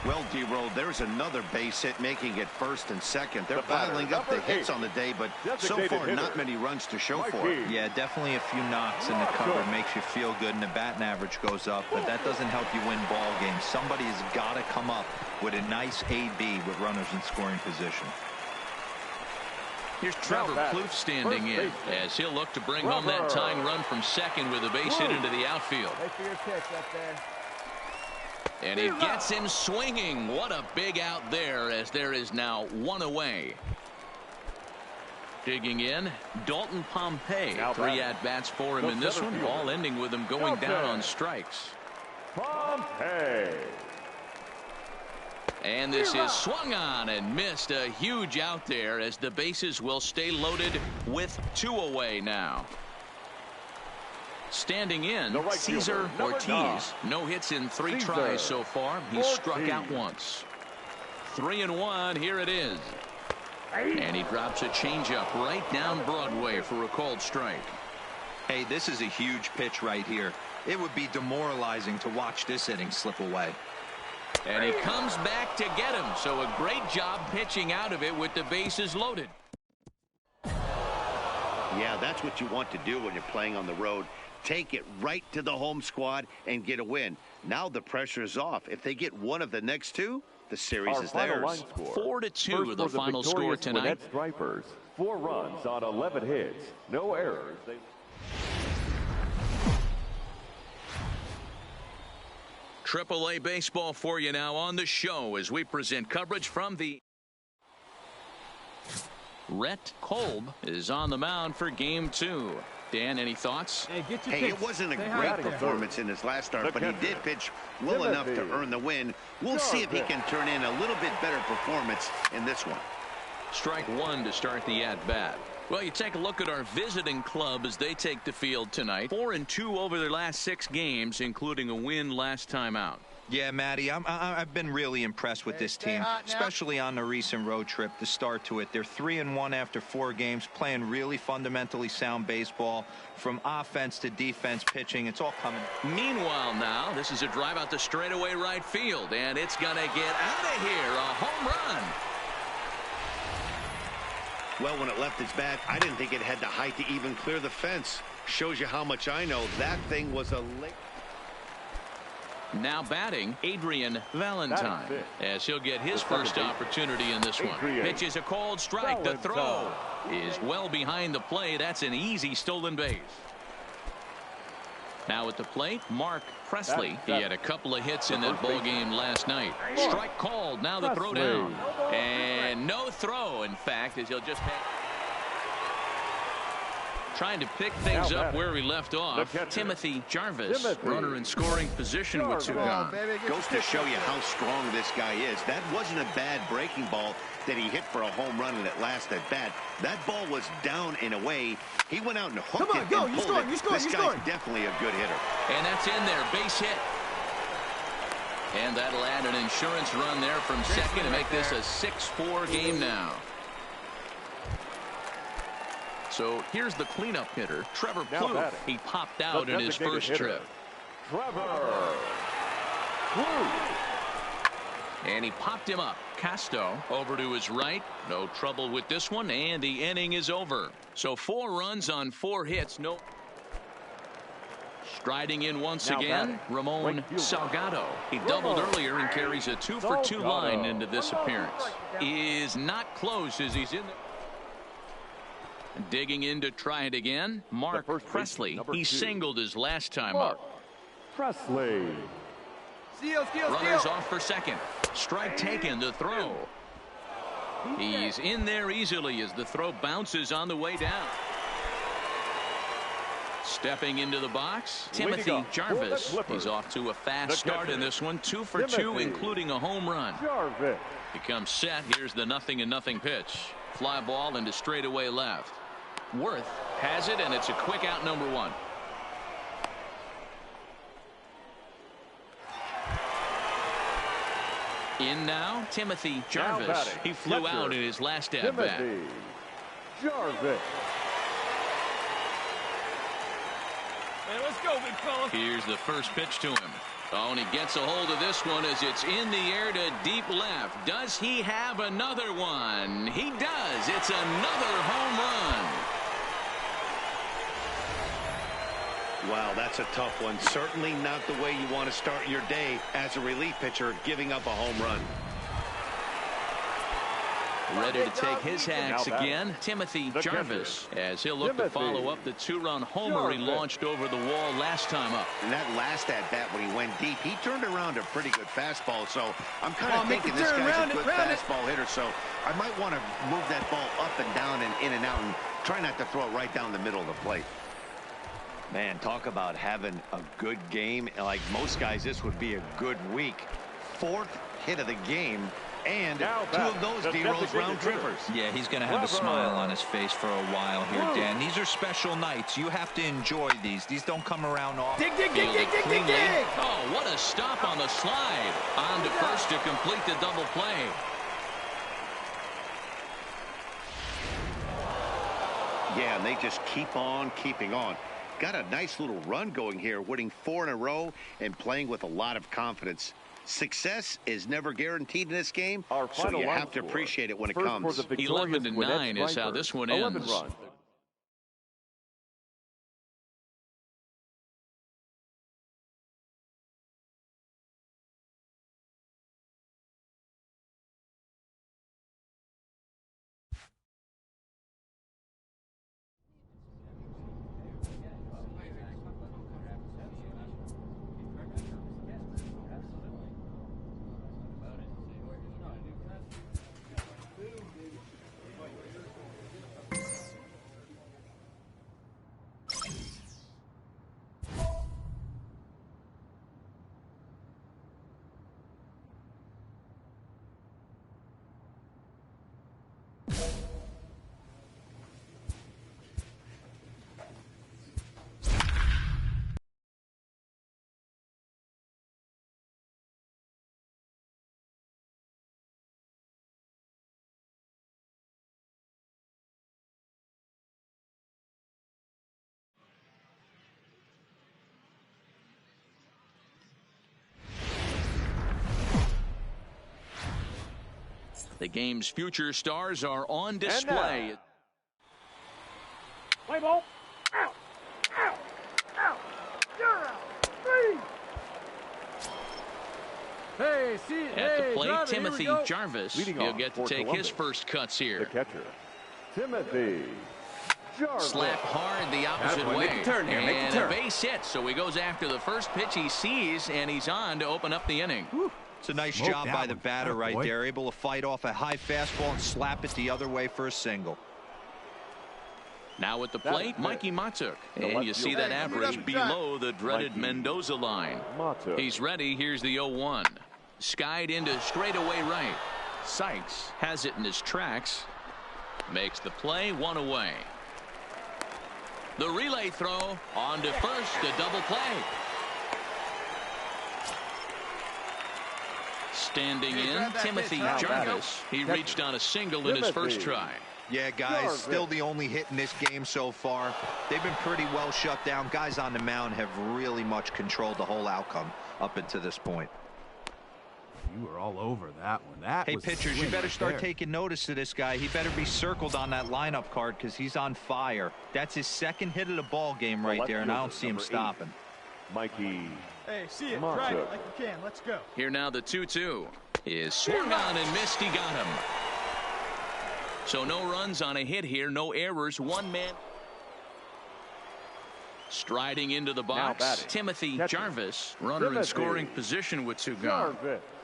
Well, D-Roll, there's another base hit making it first and second. They're piling up the hits on the day, but so far not many runs to show for it. Yeah, definitely a few knocks in the cover makes you feel good, and the batting average goes up, but that doesn't help you win ball games. Somebody has got to come up with a nice AB with runners in scoring position. Here's Trevor Plouffe standing in as he'll look to bring home that tying run from second with a base hit into the outfield. Wait for your pitch up there. And he gets him swinging. What a big out there, as there is now one away. Digging in, Dalton Pompey. 3 at-bats for him in this one, all ending with him going down on strikes. Pompey. And this is swung on and missed. A huge out there as the bases will stay loaded with 2 away now. Standing in, Cesar Ortiz. No hits in 3 tries so far. He struck out once. 3-1. Here it is. And he drops a changeup right down Broadway for a called strike. Hey, this is a huge pitch right here. It would be demoralizing to watch this inning slip away. And he comes back to get him. So a great job pitching out of it with the bases loaded. Yeah, that's what you want to do when you're playing on the road. Take it right to the home squad and get a win. Now the pressure is off. If they get one of the next 2, the series is theirs. 4-2 the final score tonight. Stripers, 4 runs on 11 hits, no errors. AAA baseball for you now on the show as we present coverage from the. Rhett Kolb is on the mound for game 2. Dan, any thoughts? Hey, it wasn't a great performance in his last start, but he did pitch well enough to earn the win. We'll see if he can turn in a little bit better performance in this one. Strike 1 to start the at-bat. Well, you take a look at our visiting club as they take the field tonight. 4-2 over their last 6 games, including a win last time out. Yeah, Matty, I've been really impressed with this team, especially on the recent road trip, the start to it. They're 3-1 after 4 games, playing really fundamentally sound baseball. From offense to defense, pitching, it's all coming. Meanwhile now, this is a drive out the straightaway right field, and it's going to get out of here. A home run. Well, when it left its bat, I didn't think it had the height to even clear the fence. Shows you how much I know. That thing was a late. Now batting, Adrian Valentine, as he'll get his first opportunity in this one. Pitches a called strike. The throw is well behind the play. That's an easy stolen base. Now at the plate, Mark Presley. He had a couple of hits in that ball game last night. Strike called. Now the throw down. And no throw, in fact, as he'll just trying to pick things up where we left off. Timothy Jarvis, runner in scoring position with 2 gone. Goes to show you how strong this guy is. That wasn't a bad breaking ball that he hit for a home run in that last at bat. That ball was down and away. He went out and hooked it and pulled it. This guy's definitely a good hitter. And that's in there, base hit. And that'll add an insurance run there from second to make this a 6-4 game now. So here's the cleanup hitter, Trevor Plouffe. He popped out in his first trip. Trevor Plouffe. And he popped him up. Casto over to his right. No trouble with this one, and the inning is over. So 4 runs on 4 hits. No. Striding in once again, Ramon Salgado. He doubled earlier and carries a 2-for-2 line into this appearance. Is not close as he's in there. Digging in to try it again, Mark Presley. He singled his last time up. Presley. Runners off for second. Strike taken, the throw. He's in there easily as the throw bounces on the way down. Stepping into the box, Timothy Jarvis. He's off to a fast start in this one. 2 for 2, including a home run. He comes set. Here's the 0-0 pitch. Fly ball into straightaway left. Worth has it, and it's a quick out, number 1. In now, Timothy Jarvis. He flew out in his last at-bat. Jarvis. Man, let's go, big fella. Here's the first pitch to him. Oh, and he gets a hold of this one as it's in the air to deep left. Does he have another one? He does. It's another home run. Wow, that's a tough one. Certainly not the way you want to start your day as a relief pitcher, giving up a home run. Ready to take his hacks again, Timothy Jarvis, as he'll look to follow up the 2-run homer he launched over the wall last time up. And that last at-bat when he went deep, he turned around a pretty good fastball, so I'm kind of thinking this guy's a good fastball hitter, so I might want to move that ball up and down and in and out and try not to throw it right down the middle of the plate. Man, talk about having a good game. Like most guys, this would be a good week. 4th hit of the game. And 2 of those D-Rose round trippers. Yeah, he's going to have a smile on his face for a while here, Dan. These are special nights. You have to enjoy these. These don't come around often. Dig. Oh, what a stop on the slide. On to first to complete the double play. Yeah, and they just keep on keeping on. Got a nice little run going here, winning 4 in a row and playing with a lot of confidence. Success is never guaranteed in this game, so you have to appreciate it when it comes. 11-9 is how this one ends. The game's future stars are on display. Play ball. Out. Out. Out. You're out. 3. Hey, see, at the plate, Timothy Jarvis. He'll get to take his first cuts here. The catcher, Timothy Jarvis. Slap hard the opposite way. Make the turn here. Make the turn. A base hit, so he goes after the first pitch he sees, and he's on to open up the inning. Whew. It's a nice job by the batter right there, able to fight off a high fastball and slap it the other way for a single. Now at the plate, Mikey Matuk. And you see that average below the dreaded Mendoza line. He's ready. Here's the 0-1. Skied into straightaway right. Sykes has it in his tracks. Makes the play, 1 away. The relay throw on to first, the double play. Standing in, Timothy Jarvis. He reached on a single in his first try. Yeah, guys, still the only hit in this game so far. They've been pretty well shut down. Guys on the mound have really much controlled the whole outcome up until this point. You were all over that one. Hey, pitchers, you better start taking notice of this guy. He better be circled on that lineup card because he's on fire. That's his 2nd hit of the ball game right there, and I don't see him stopping. Mikey. Hey, see it. Drive it like you can. Let's go. Here now the 2-2 is swung on and missed. He got him. So no runs on a hit here. No errors. One man. Striding into the box, Timothy Jarvis, runner in scoring position with 2 gone.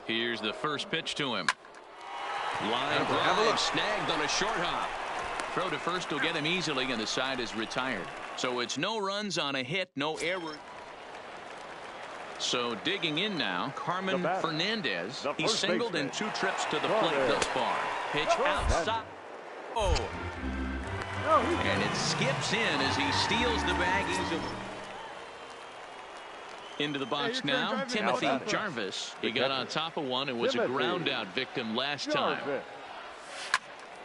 Here's the first pitch to him. Line drive snagged on a short hop. Throw to first will get him easily, and the side is retired. So it's no runs on a hit, no error. So digging in now, Carmen Fernandez. He singled in 2 trips to the plate thus far. Pitch outside. Oh. And it skips in as he steals the bag easily. Into the box now, Timothy Jarvis. He got on top of one and was a ground out victim last time.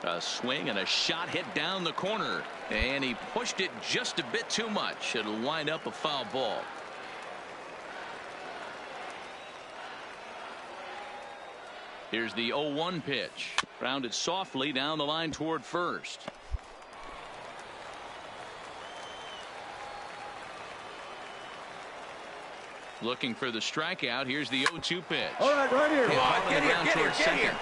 A swing and a shot hit down the corner. And he pushed it just a bit too much. It'll wind up a foul ball. Here's the 0-1 pitch. Grounded softly down the line toward first. Looking for the strikeout. Here's the 0-2 pitch. All right, right here. Get here.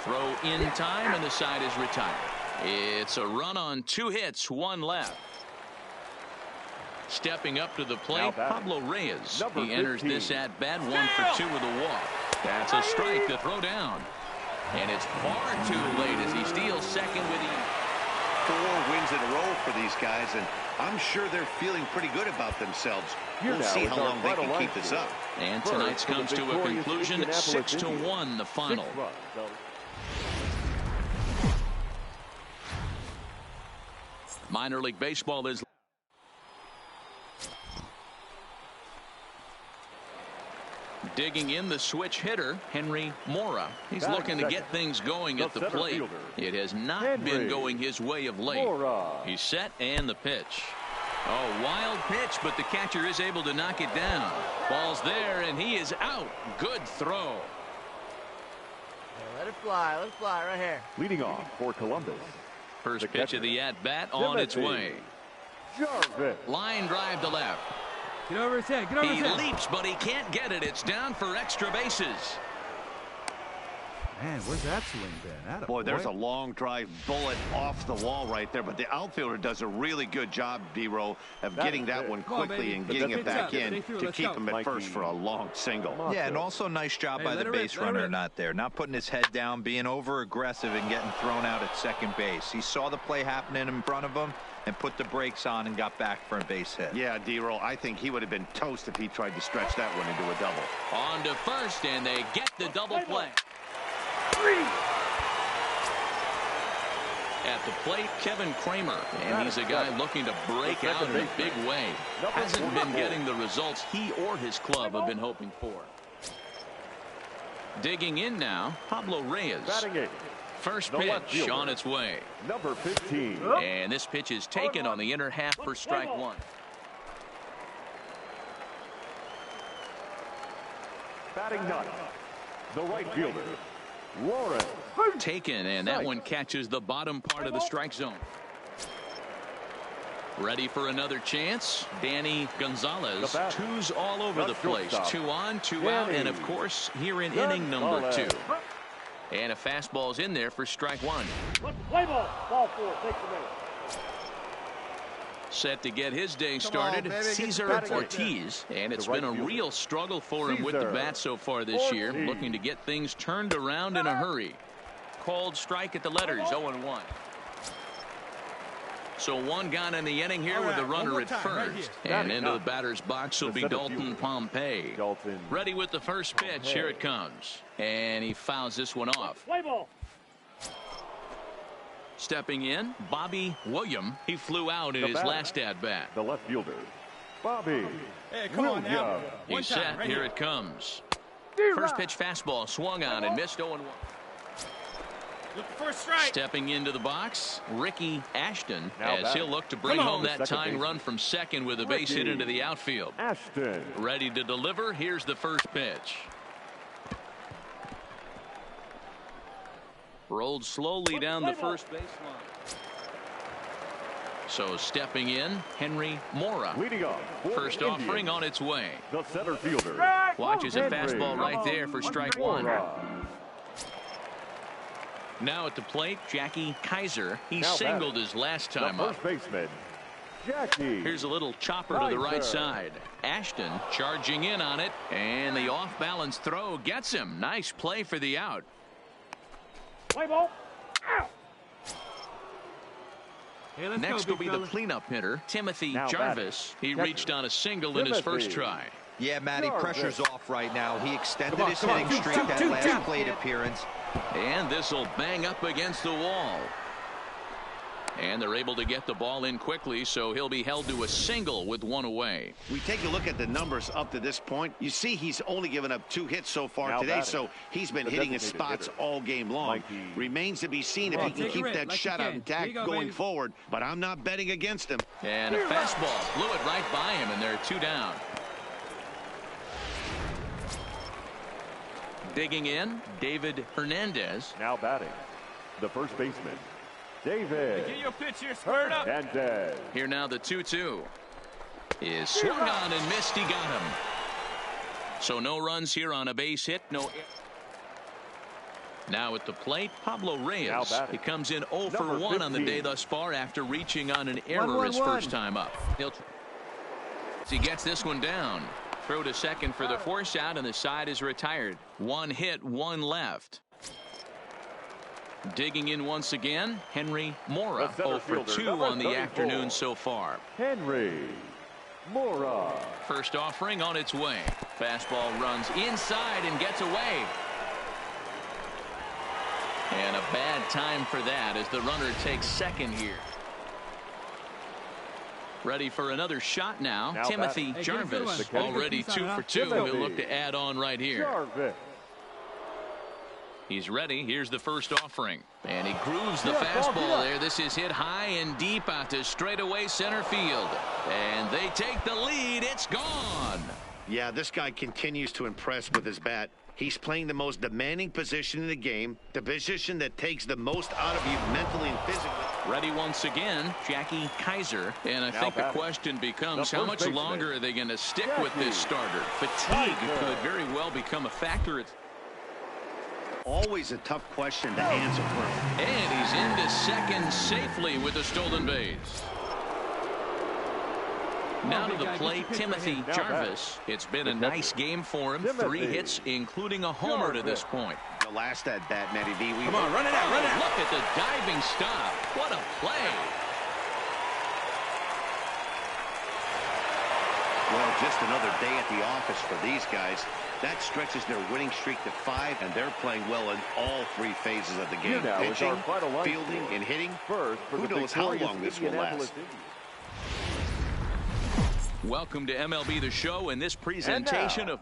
Throw in time, and the side is retired. It's a run on 2 hits, 1 left. Stepping up to the plate, Pablo Reyes. He enters this at bat, 1 for 2 with a walk. That's a strike to throw down. And it's far too late as he steals second with 4 wins in a row for these guys, and I'm sure they're feeling pretty good about themselves. We'll see how long they can keep this up. And tonight's comes to a conclusion, 6-1 the final. Minor League Baseball is digging in the switch hitter, Henry Mora. He's looking to get things going at the plate. It has not been going his way of late. He's set and the pitch. Oh, wild pitch, but the catcher is able to knock it down. Ball's there, and he is out. Good throw. Let it fly right here. Leading off for Columbus. First pitch of the at-bat on its way. Line drive to left. Get over his head. Get over his head. He leaps, but he can't get it. It's down for extra bases. Man, where's that swing been? Boy, there's a long drive bullet off the wall right there, but the outfielder does a really good job, D-Row, of getting that one quickly and getting it back in to keep him at first for a long single. Yeah, and also nice job by the base runner not there. Not putting his head down, being over-aggressive and getting thrown out at second base. He saw the play happening in front of him and put the brakes on and got back for a base hit. Yeah, D-Row, I think he would have been toast if he tried to stretch that one into a double. On to first, and they get the double play. At the plate, Kevin Kramer, and he's a guy looking to break out in a big way. Hasn't been getting the results he or his club have been hoping for. Digging in now, Pablo Reyes. First pitch on its way. Number 15. And this pitch is taken on the inner half for strike 1. Batting ninth, the right fielder, Lawrence. Taken, and that one catches the bottom part of the strike zone. Ready for another chance. Danny Gonzalez. 2's all over the place. 2 on, 2 out, and of course here in inning number 2. And a fastball's in there for strike 1. Play ball. Ball 4. Takes a minute. Set to get his day started, Cesar Ortiz, and it's been a real struggle for him with the bat so far this year, looking to get things turned around in a hurry. Called strike at the letters, 0-1. So 1 gone in the inning here with the runner at first. And into the batter's box will be Dalton Pompey. Ready with the first pitch. Here it comes. And he fouls this one off. Play ball. Stepping in, Bobby William. He flew out in his last at-bat. The left fielder, Bobby. Hey, come on now. He's set. Right here it comes. First pitch fastball swung on and missed 0-1. Looking for a strike. Stepping into the box, Ricky Ashton, as he'll look to bring home that tying run from second with a base hit into the outfield. Ashton. Ready to deliver. Here's the first pitch. Rolled slowly down the first baseline. So stepping in, Henry Mora. Leading off, First offering on its way. the center fielder. Watches a Henry fastball right there for strike one. Mora. Now at the plate, Jackie Kaiser. He Now singled batting, his last the time up. first baseman, Jackie. Here's a little chopper to the right Kaiser. side. Ashton charging in on it, and the off-balance throw gets him. Nice play for the out. Play ball. Hey, let's Next go, will be big the fella. cleanup hitter, Timothy Now Jarvis. He catcher, reached on a single in his first Timothy. try. Yeah, Matty, Jarvis. pressure's off right now. He extended Come on, his come on, hitting shoot, streak shoot, that shoot, last shoot. plate appearance. And this will bang up against the wall. And they're able to get the ball in quickly, so he'll be held to a single with one away. We take a look at the numbers up to this point. You see he's only given up 2 hits so far Now today, batting, so he's been the hitting his designated spots hitter, all game long. Mikey. Remains to be seen if Come he on, can take keep her in that like you shutout can. intact Here you go, going baby. forward, but I'm not betting against him. And a fastball blew it right by him, and they're 2 down. Digging in, David Hernandez. Now batting, the first baseman, David Get your pitch here, squared up. Hernandez. Here now the 2-2. Is swung on and missed. He got him. So no runs here on a base hit. No. Now at the plate, Pablo Now Reyes. batting, He comes in 0 for number 1 on the 15. day thus far after reaching on an error his 1-1-1. first time up. He gets this one down. Throw to second for the force out, and the side is retired. 1 hit, 1 left. Digging in once again, Henry Mora. The center 0 for fielder, 2 number on the 34. afternoon so far. Henry Mora. First offering on its way. Fastball runs inside and gets away. And a bad time for that as the runner takes second here. Ready for another shot now. Now Timothy batting. Hey, get a good Jarvis one. already Get a 2 good for one. 2. Timothy He'll look to add on right here. Jarvis. He's ready. Here's the first offering. And he grooves the Get up, fastball get up. there. This is hit high and deep out to straightaway center field. And they take the lead. It's gone. Yeah, this guy continues to impress with his bat. He's playing the most demanding position in the game, the position that takes the most out of you mentally and physically. Ready once again, Jackie Kaiser. And I Now think the batting, question becomes the how first much baseman, longer are they going to stick with Jackie this starter? Fatigue Kaiser. could very well become a factor. Always a tough question to answer for him. And he's into second safely with a stolen base. Now to the plate, Timothy Now Jarvis. It's been a nice game for him. 3 Timothy hits, including a homer to this point. The last at bat, Matty V. Come on, run it out, run it out. Look at the diving stop. What a play. Well, just another day at the office for these guys. That stretches their winning streak to 5, and they're playing well in all 3 phases of the Here game. now is Pitching, our final line fielding, score. and hitting. First for Who the knows how victorious long this will Indianapolis last. Indians. Welcome to MLB The Show and this presentation of...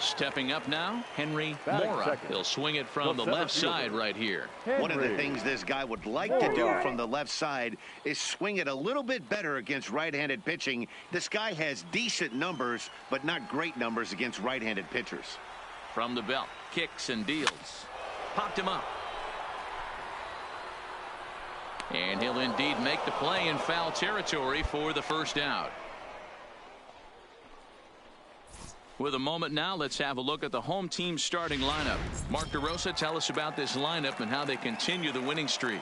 Stepping up now, Henry Batting Mora. second. He'll swing it from the The center left side fielder. right here. One of the Henry things this guy would like to do from the left side is swing it a little bit better against right-handed pitching. This guy has decent numbers, but not great numbers against right-handed pitchers. From the belt, kicks and deals. Popped him up. And he'll indeed make the play in foul territory for the first out. With a moment now, let's have a look at the home team starting lineup. Mark DeRosa, tell us about this lineup and how they continue the winning streak.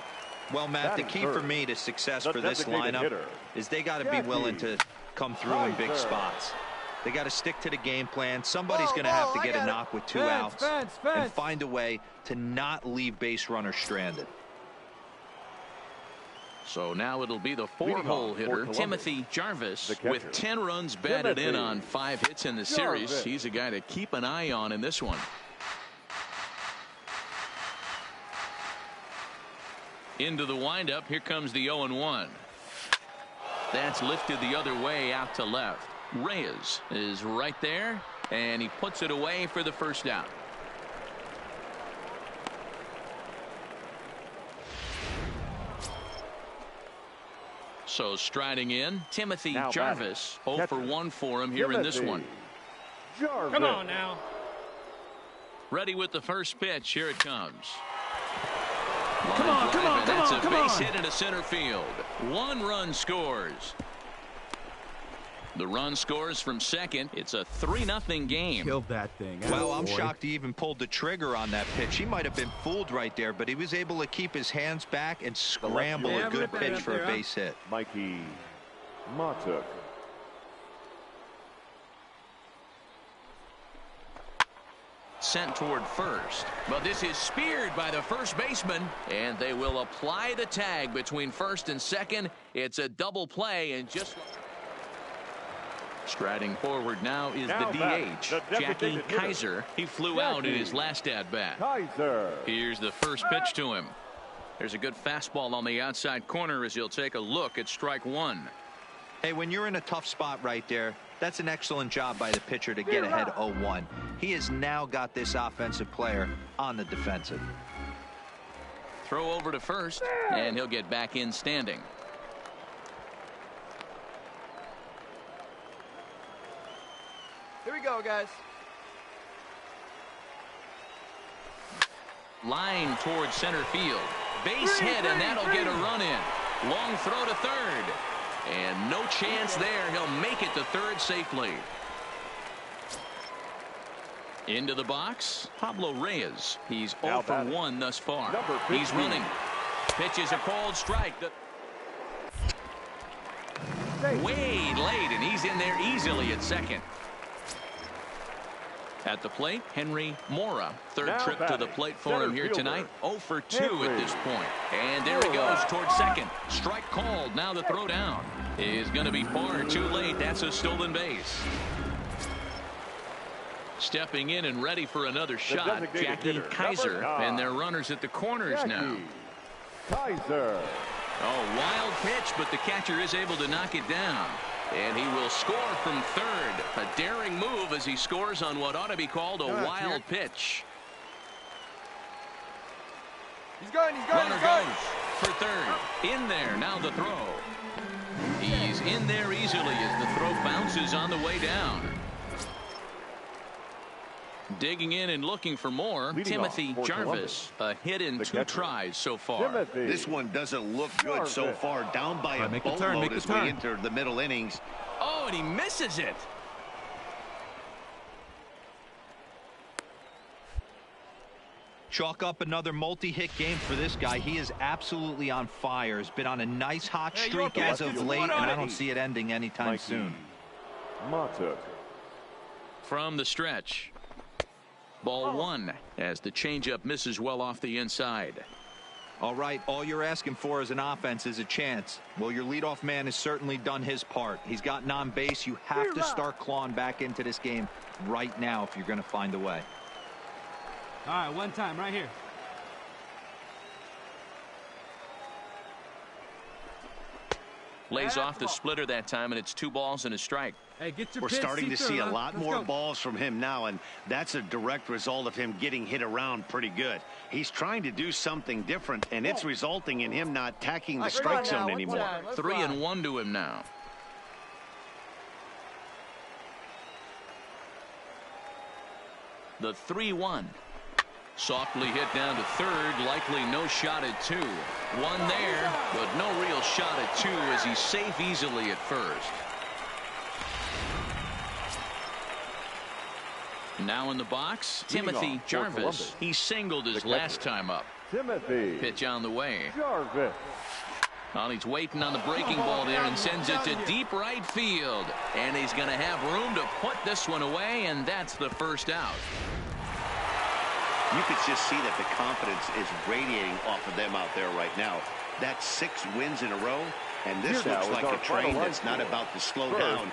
Well, Matt, the Batting key for third, me to success the for this designated lineup hitter, is they got to be Jackie willing to come through in big Kaiser. spots. They got to stick to the game plan. Somebody's going to have to get a knock with 2 outs and find a way to not leave base runners stranded. So now it'll be the Leading 4-hole off for hitter, Columbus, Timothy Jarvis, the catcher, with 10 runs batted in Timothy on 5 hits in the series. Jarvis. He's a guy to keep an eye on in this one. Into the windup. Here comes the 0-1. That's lifted the other way out to left. Reyes is right there, and he puts it away for the first out. So striding in, Timothy Now Jarvis. batting. 0 for 1 for him here in this Timothy one. Jarvis. Come on now. Ready with the first pitch. Here it comes. Come on, come on, come that's on, a come base on. hit into center field. 1 run scores. The run scores from second. It's a 3-0 game. Killed that thing. Well, I'm boy. shocked he even pulled the trigger on that pitch. He might have been fooled right there, but he was able to keep his hands back and scramble a good pitch for a base hit. Mikey Matuk. Sent toward first, but this is speared by the first baseman, and they will apply the tag between first and second. It's a double play, and just striding forward now is the DH, Jackie Kaiser. He flew out in his last at-bat. Here's the first pitch to him. There's a good fastball on the outside corner as he'll take a look at strike 1. Hey, when you're in a tough spot right there, that's an excellent job by the pitcher to get ahead 0-1. He has now got this offensive player on the defensive. Throw over to first, and he'll get back in standing. Here we go, guys. Line towards center field. Base hit, and that'll get a run in. Long throw to third. And no chance there. He'll make it to third safely. Into the box, Pablo Reyes. He's 0 for 1 thus far. He's running. Pitches a cold strike. Way late, and he's in there easily at second. At the plate, Henry Mora. Third trip to the plate for him here tonight. 0 for 2 at this point. And there he goes towards second. Strike called. Now the throw down is going to be far too late. That's a stolen base. Stepping in and ready for another shot, Jackie Kaiser. And their runners at the corners now. Kaiser. Oh, wild pitch, but the catcher is able to knock it down. And he will score from third. A daring move as he scores on what ought to be called a wild pitch. He's going, Runner goes for third. In there, now the throw. He's in there easily as the throw bounces on the way down. Digging in and looking for more, Timothy Jarvis. A hit in 2 tries so far. This one doesn't look good so far. Down by a boatload as we enter the middle innings. Oh, and he misses it. Chalk up another multi-hit game for this guy. He is absolutely on fire. Has been on a nice hot streak as of late, and I don't see it ending anytime soon. Matuk. From the stretch. Ball 1 as the changeup misses well off the inside. All right, all you're asking for as an offense is a chance. Well, your leadoff man has certainly done his part. He's gotten on base. You have to start clawing back into this game right now if you're going to find a way. All right, one time right here. Lays off the splitter that time, and it's 2 balls and a strike. Hey, get your We're starting to see a lot more balls from him now, and that's a direct result of him getting hit around pretty good. He's trying to do something different, and it's resulting in him not tacking the strike zone anymore. 3-1 to him now. The 3-1. Softly hit down to third, likely no shot at 2. One there, but no real shot at 2 as he's safe easily at first. Now in the box, Timothy Jarvis. He singled his last time up. Timothy. Pitch on the way. Jarvis. Well, he's waiting on the breaking ball there and sends it to deep right field. And he's going to have room to put this one away, and that's the first out. You could just see that the confidence is radiating off of them out there right now. That's 6 wins in a row, and this looks like a train that's not about to slow down.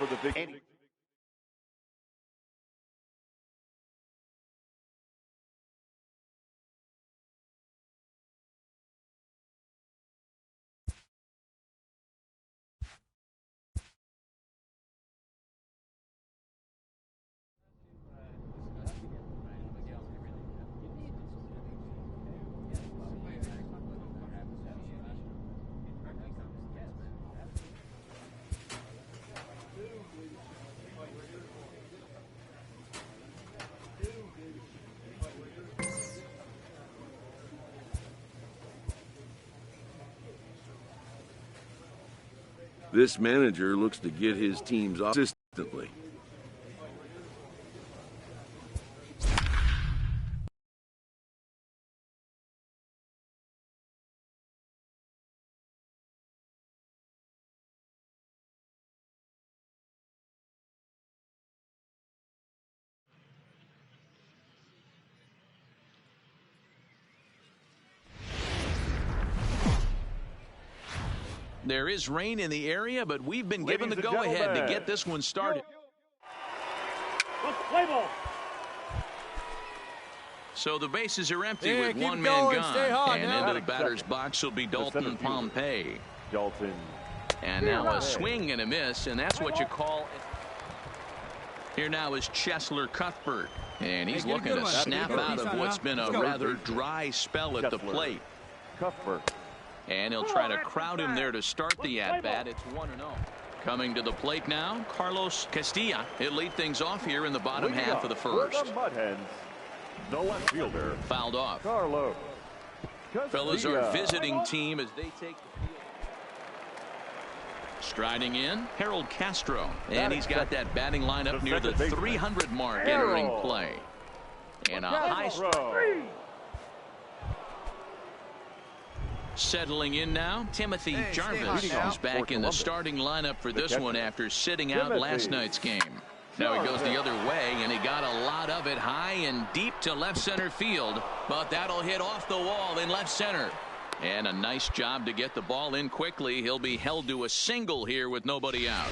This manager looks to get his teams off consistently. There is rain in the area, but we've been given the go-ahead to get this one started. Play ball. So the bases are empty with one man gone. And into the batter's box will be Dalton Pompey. Dalton. And now a swing and a miss, and that's what you call it. Here now is Cheslor Cuthbert. And he's looking to snap out of what's been a rather dry spell at the plate. Cuthbert. And he'll try to crowd him there to start the at-bat. It's 1-0. Coming to the plate now, Carlos Castilla. He'll lead things off here in the bottom half of the first. The left fielder. Fouled off. Carlos Castilla. Fellas, our visiting team as they take the field. Striding in, Harold Castro. And he's got that batting lineup near the 300 mark entering play. And a high strike. Settling in now, Timothy Jarvis is back in the starting lineup for this one after sitting out last night's game. Now he goes the other way, and he got a lot of it high and deep to left center field, but that'll hit off the wall in left center. And a nice job to get the ball in quickly. He'll be held to a single here with nobody out.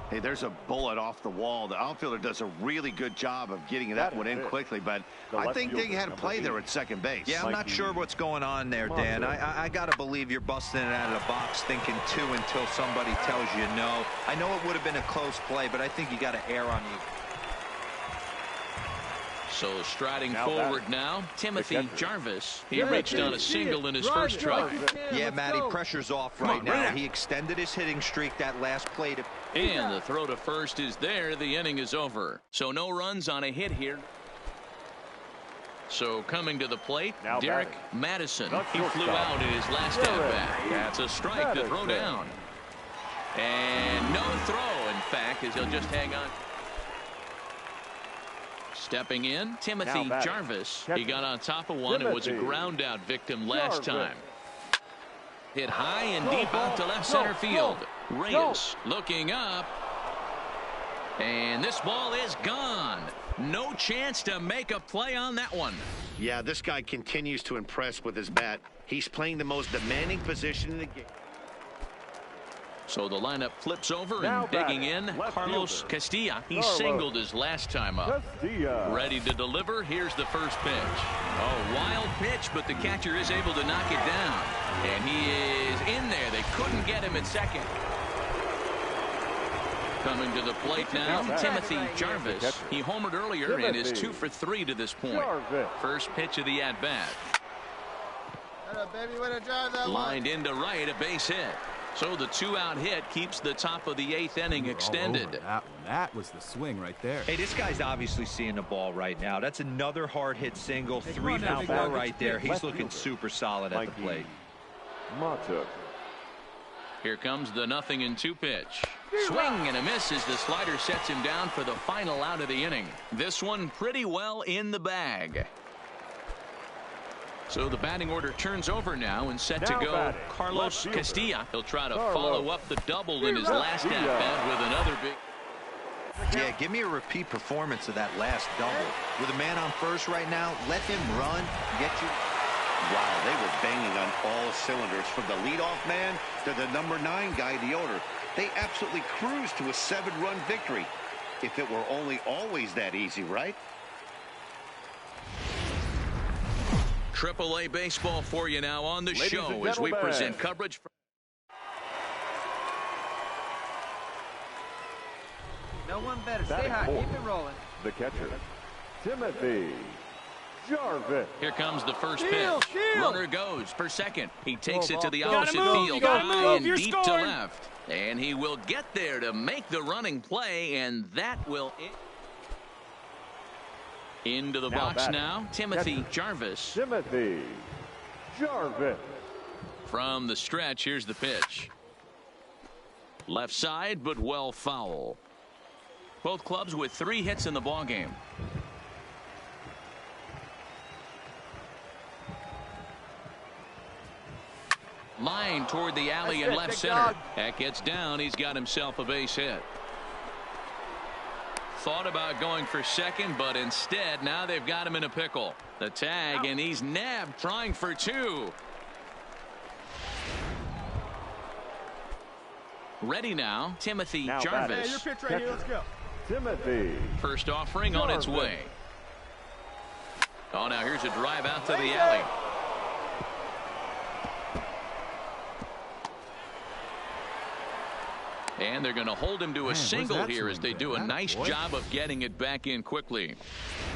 Hey, there's a bullet off the wall. The outfielder does a really good job of getting that one in quickly, but I think they had a play there at second base. Yeah, I'm not sure what's going on there, Dan. I got to believe you're busting it out of the box thinking two until somebody tells you no. I know it would have been a close play, but I think you got to err on you. So striding forward now, Timothy Jarvis. He reached on a single in his first try. Yeah, Matty, pressure's off right now. He extended his hitting streak that last play. And the throw to first is there. The inning is over. So no runs on a hit here. So coming to the plate, Derek Madison. He flew out in his last at-bat. That's a strike to throw down. And no throw, in fact, as he'll just hang on. Stepping in, Timothy Jarvis. He got on top of one and was a ground out victim last time. Hit high and deep out to left center field. Reyes looking up. And this ball is gone. No chance to make a play on that one. Yeah, this guy continues to impress with his bat. He's playing the most demanding position in the game. So the lineup flips over and digging in, Carlos Castilla. He singled his last time up. Ready to deliver. Here's the first pitch. Oh, wild pitch, but the catcher is able to knock it down. And he is in there. They couldn't get him at second. Coming to the plate now, Timothy Jarvis. He homered earlier and is 2 for 3 to this point. First pitch of the at-bat. Lined into right, a base hit. So the 2-out hit keeps the top of the 8th inning extended. That was the swing right there. Hey, this guy's obviously seeing the ball right now. That's another hard hit single. 3 for 4 right there. He's looking super solid at the plate. Here comes the 0-2 pitch. Swing and a miss as the slider sets him down for the final out of the inning. This one pretty well in the bag. So the batting order turns over now and set to go Carlos Castilla. He'll try to follow up the double in his last at-bat with another big. Yeah, give me a repeat performance of that last double. With a man on first right now, let him run, get you. Wow, they were banging on all cylinders from the leadoff man to the number 9 guy, the order. They absolutely cruised to a 7-run victory. If it were only always that easy, right? AAA baseball for you now on the show as we present coverage from. No one better. Stay high. Keep it rolling. The catcher, Timothy Jarvis. Here comes the first pitch. Runner goes for second. He takes it to the opposite field, high and deep to left. And he will get there to make the running play, and that will. Into the box now, Timothy Jarvis. Timothy Jarvis. From the stretch, here's the pitch. Left side, but well foul. Both clubs with 3 hits in the ballgame. Line toward the alley and left center. That gets down. He's got himself a base hit. Thought about going for second, but instead now they've got him in a pickle. The tag, and he's nabbed trying for 2. Ready now, Timothy Jarvis. Hey, your pitch right here. Let's go. Timothy. First offering on its way. Oh, now here's a drive out to the alley. And they're going to hold him to a single here as they do a nice job of getting it back in quickly.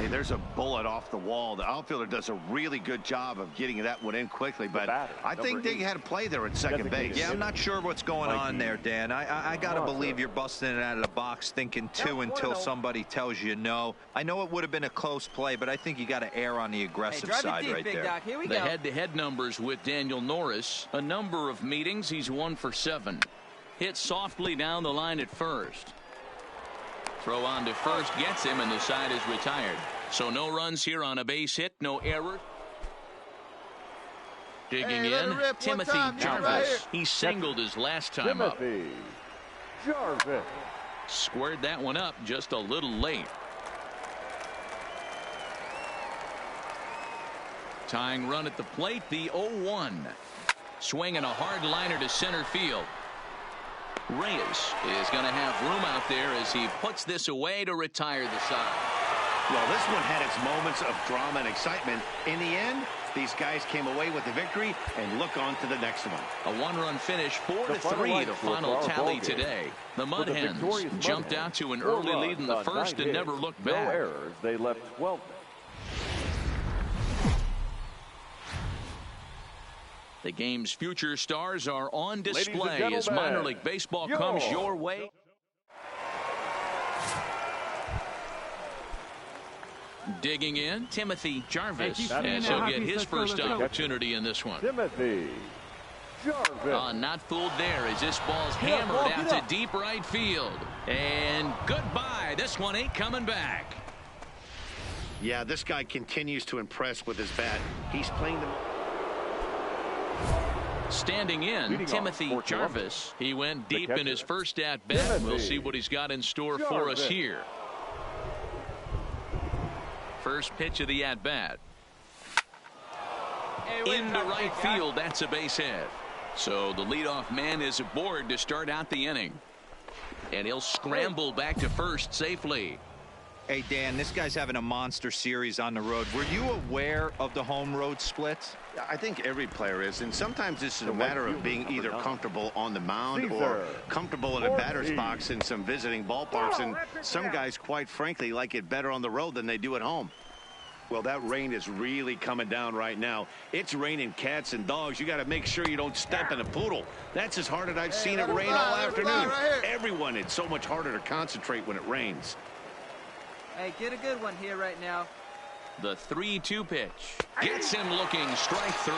Hey, there's a bullet off the wall. The outfielder does a really good job of getting that one in quickly, but I think they had a play there at second base. Yeah, I'm not sure what's going on there, Dan. I got to believe you're busting it out of the box thinking 2 until somebody tells you no. I know it would have been a close play, but I think you got to err on the aggressive side right there. The head-to-head numbers with Daniel Norris. A number of meetings. He's 1 for 7. Hit softly down the line at first. Throw on to first gets him, and the side is retired. So no runs here on a base hit, no error. Digging in, Timothy Jarvis. He singled his last time up. Jarvis. Squared that one up just a little late. Tying run at the plate, the 0-1. Swinging a hard liner to center field. Reyes is going to have room out there as he puts this away to retire the side. Well, this one had its moments of drama and excitement. In the end, these guys came away with the victory, and look on to the next one. A 1-run finish, 4-3, the final tally today. The Mud Hens jumped out to an early lead in the first and never looked back. No errors. They left 12. The game's future stars are on display as minor league baseball comes your way. Digging in, Timothy Jarvis, as he'll get his first opportunity in this one. Timothy Jarvis. Not fooled there as this ball's hammered out to deep right field. And goodbye. This one ain't coming back. Yeah, this guy continues to impress with his bat. He's playing the... Standing in, Timothy Jarvis. He went deep in his first at-bat. We'll see what he's got in store for us here. First pitch of the at-bat. Into right field, that's a base hit. So the leadoff man is aboard to start out the inning. And he'll scramble back to first safely. Hey, Dan, this guy's having a monster series on the road. Were you aware of the home road splits? I think every player is, and sometimes it's a matter of being either comfortable on the mound or comfortable in a batter's box in some visiting ballparks, and some guys, quite frankly, like it better on the road than they do at home. Well, that rain is really coming down right now. It's raining cats and dogs. You got to make sure you don't step in a poodle. That's as hard as I've seen it rain all afternoon. Everyone, it's so much harder to concentrate when it rains. Hey, get a good one here right now. The 3-2 pitch gets him looking, strike 3.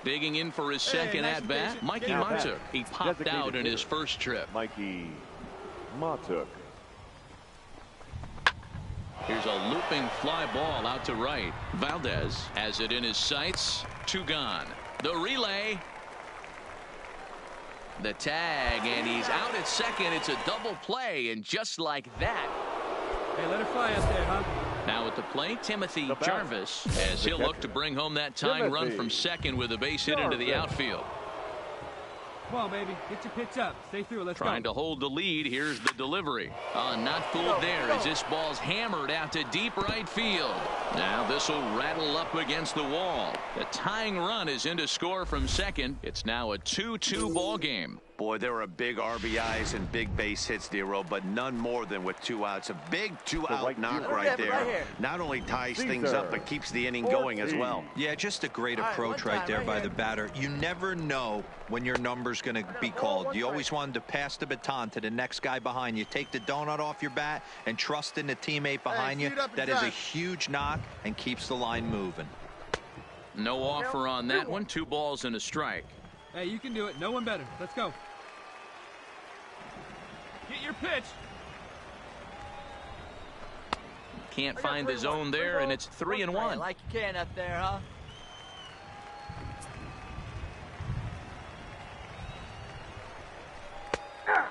Digging in for his second at-bat, Mikey Matuk. He popped out in his first trip. Mikey Matuk. Here's a looping fly ball out to right. Valdez has it in his sights. 2 gone. The relay. The tag, and he's out at second. It's a double play, and just like that. Hey, let it fly up there, huh? Now at the plate, Timothy Jarvis, as he'll look to bring home that tying run from second with a base hit into the outfield. Come on, baby. Get your pitch up. Stay through. Let's go. Trying to hold the lead. Here's the delivery. Not fooled there as this ball's hammered out to deep right field. Now this will rattle up against the wall. The tying run is in to score from second. It's now a 2-2 ball game. Boy, there are big RBIs and big base hits, Dero, but none more than with 2 outs. A big 2-out knock right there. Not only ties things up, but keeps the inning going as well. Yeah, just a great approach right there by the batter. You never know when your number's going to be called. You always wanted to pass the baton to the next guy behind you. Take the donut off your bat and trust in the teammate behind you. That is a huge knock and keeps the line moving. No offer on that one. 2 balls and a strike. Hey, you can do it. No one better. Let's go. Get your pitch. Can't find the zone there, and it's 3-1. Like you can up there, huh?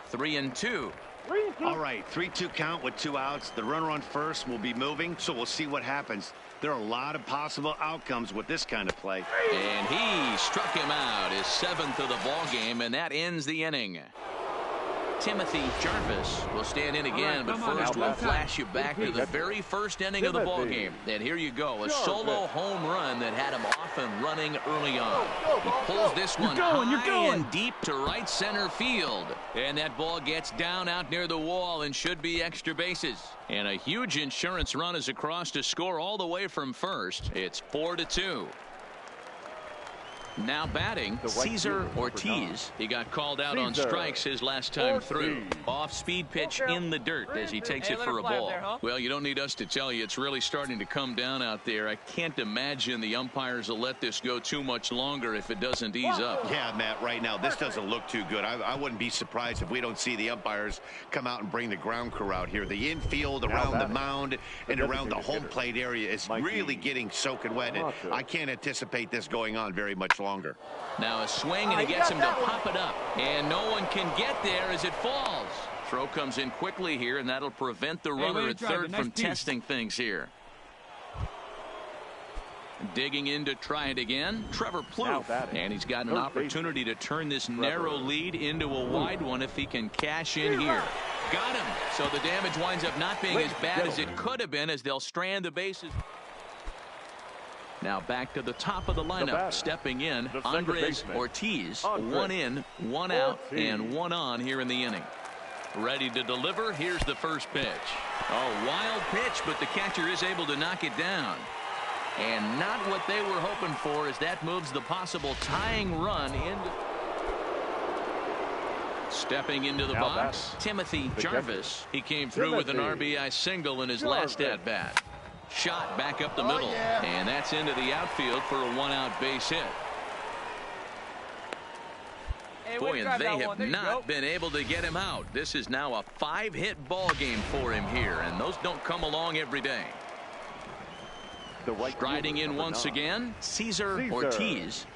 Three and two. All right, 3-2 count with 2 outs. The runner on first will be moving, so we'll see what happens. There are a lot of possible outcomes with this kind of play. And he struck him out, his 7th of the ball game, and that ends the inning. Timothy Jarvis will stand in again, but first we'll flash you back to the very first inning of the ball game. And here you go, a solo home run that had him off and running early on. He pulls this one high and deep to right center field. And that ball gets down out near the wall and should be extra bases. And a huge insurance run is across to score all the way from first. It's 4-2. Now batting, Cesar Ortiz. He got called out on strikes his last time through. Off-speed pitch in the dirt as he takes it for a ball. Well, you don't need us to tell you it's really starting to come down out there. I can't imagine the umpires will let this go too much longer if it doesn't ease up. Yeah, Matt, right now this doesn't look too good. I wouldn't be surprised if we don't see the umpires come out and bring the ground crew out here. The infield around the mound and around the home plate area is really getting soaking wet. And I can't anticipate this going on very much longer. Now a swing, and he gets him to pop it up, and no one can get there as it falls. Throw comes in quickly here, and that'll prevent the runner at third from testing things here. Digging in to try it again, Trevor Plouffe, and he's got an opportunity to turn this narrow lead into a wide one if he can cash in here. Got him. So the damage winds up not being as bad as it could have been, as they'll strand the bases. Now back to the top of the lineup, stepping in, Andres Ortiz. 1 in, 1 out, and 1 on here in the inning. Ready to deliver. Here's the first pitch. A wild pitch, but the catcher is able to knock it down. And not what they were hoping for, as that moves the possible tying run into. Stepping into the box, Timothy Jarvis. He came through with an RBI single in his last at-bat. Shot back up the middle, and that's into the outfield for a 1-out base hit. Boy, and they have not been able to get him out. This is now a 5-hit ball game for him here, and those don't come along every day. Striding in once again, Cesar Ortiz.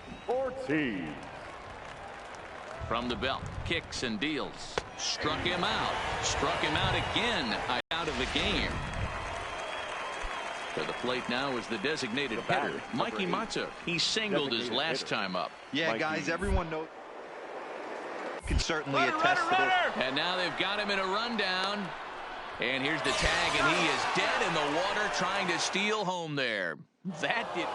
From the belt, kicks and deals. Struck him out. Struck him out again. Out of the game. To the plate now is the designated hitter, Mikey Matza. He singled his last time up. Yeah, guys, everyone knows. Can certainly attest to this. And now they've got him in a rundown. And here's the tag, and he is dead in the water trying to steal home there. That did.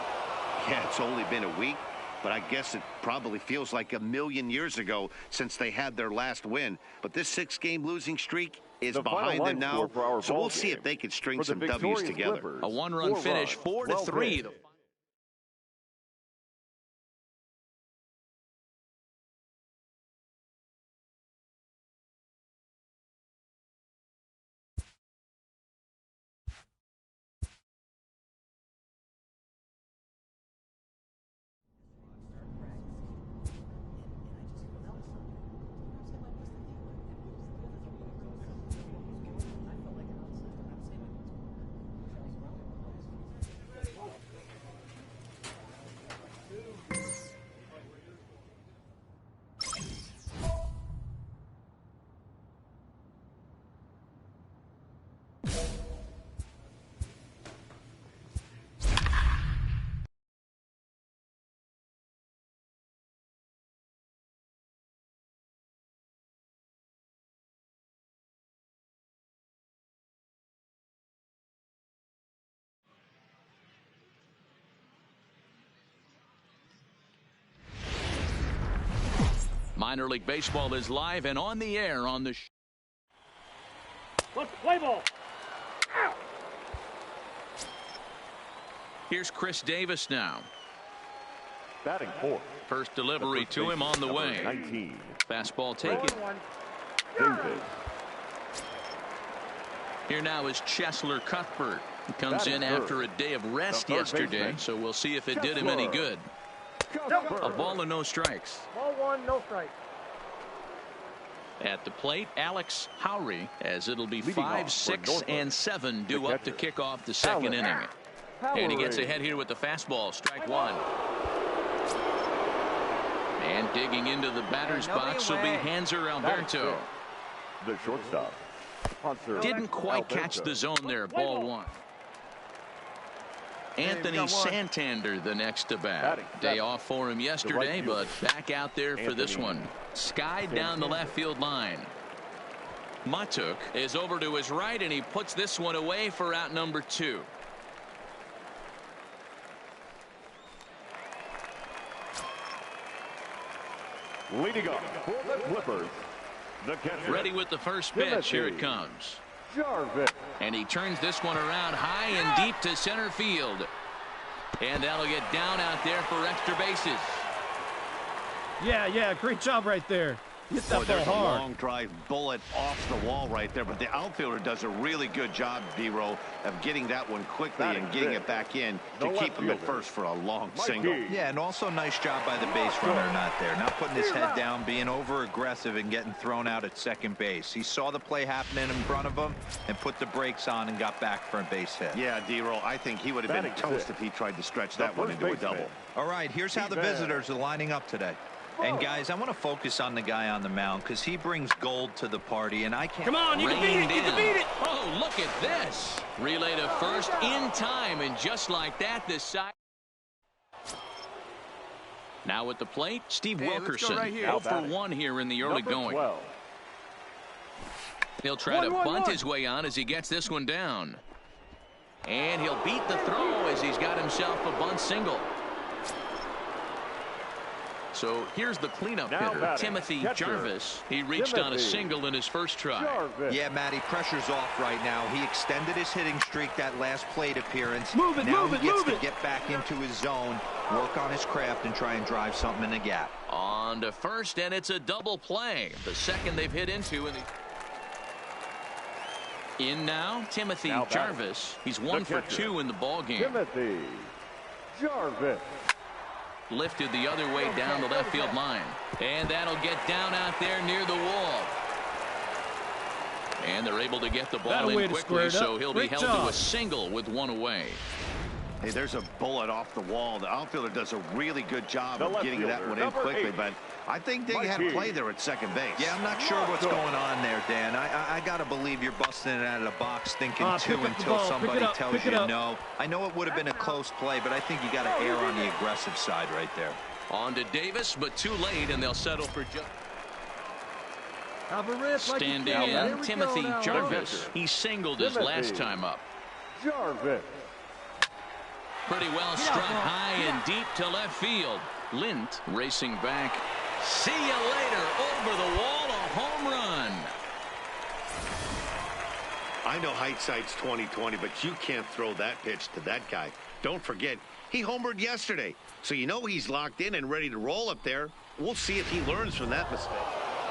Yeah, it's only been a week, but I guess it probably feels like a million years ago since they had their last win. But this 6-game losing streak is behind them now, so we'll see if they can string some W's together. A 1-run finish, 4-3. Minor League Baseball is live and on the air on the Let's play ball. Ow. Here's Chris Davis now. Batting fourth. First delivery to him on the way. 19. Fastball taken. Davis. Here now is Cheslor Cuthbert. He comes in after a day of rest yesterday, so we'll see if it did him any good. A ball and no strikes. Ball one, no strike. At the plate, Alex Howry, as it'll be 5, 6, and 7 due up to kick off the second inning. And he gets ahead here with the fastball, strike one. And digging into the batter's box will be Hanser Alberto. The shortstop. Didn't quite catch the zone there, ball one. Anthony Santander the next to bat. Day off for him yesterday, but back out there for this one. Skied down the left field line. Matuk is over to his right, and he puts this one away for out number 2. Leading off for the Clippers, the catcher. Ready with the first pitch. Here it comes. And he turns this one around high and deep to center field. And that'll get down out there for extra bases. Yeah, great job right there. Hit that there's ball hard. A long drive bullet off the wall right there, but the outfielder does a really good job, D-Row, of getting that one quickly and getting it back in to keep him at first for a long single. Yeah, and also nice job by the base runner not there. Not putting his head down, being over-aggressive and getting thrown out at second base. He saw the play happening in front of him and put the brakes on and got back for a base hit. Yeah, D-Row, I think he would have been toast if he tried to stretch that one into a double. All right, here's how the visitors are lining up today. And guys, I want to focus on the guy on the mound because he brings gold to the party, and I can't. Come on, you can beat it, you can beat it. Oh, look at this. Relay to first in time, and just like that, this side. Now at the plate, Steve Wilkerson. Right 0 for 1 here in the early going. He'll try to bunt his way on as he gets this one down. And he'll beat the throw as he's got himself a bunt single. So here's the cleanup hitter, Timothy Jarvis. He reached on a single in his first try. Yeah, Matty, pressure's off right now. He extended his hitting streak that last plate appearance. Move it, now move he it, gets move to it. get back into his zone, work on his craft, and try and drive something in the gap. On to first, and it's a double play. The second they've hit into in the... In now, Timothy Jarvis. He's 1 for 2 in the ball game. Timothy Jarvis. Lifted the other way down the left field line. And that'll get down out there near the wall. And they're able to get the ball in quickly, so he'll be held to a single with one away. Hey, there's a bullet off the wall. The outfielder does a really good job of getting that one in quickly, but I think they had a play there at second base. Yeah, I'm not sure what's going on there, Dan. I got to believe you're busting it out of the box thinking two until somebody tells you no. I know it would have been a close play, but I think you got to err on the aggressive side right there. On to Davis, but too late, and they'll settle for just... Standing in, Timothy Jarvis. He singled his last time up. Jarvis. Pretty well struck high and deep to left field. Lint racing back. See you later. Over the wall, a home run. I know hindsight's 20/20, but you can't throw that pitch to that guy. Don't forget, he homered yesterday, so you know he's locked in and ready to roll up there. We'll see if he learns from that mistake.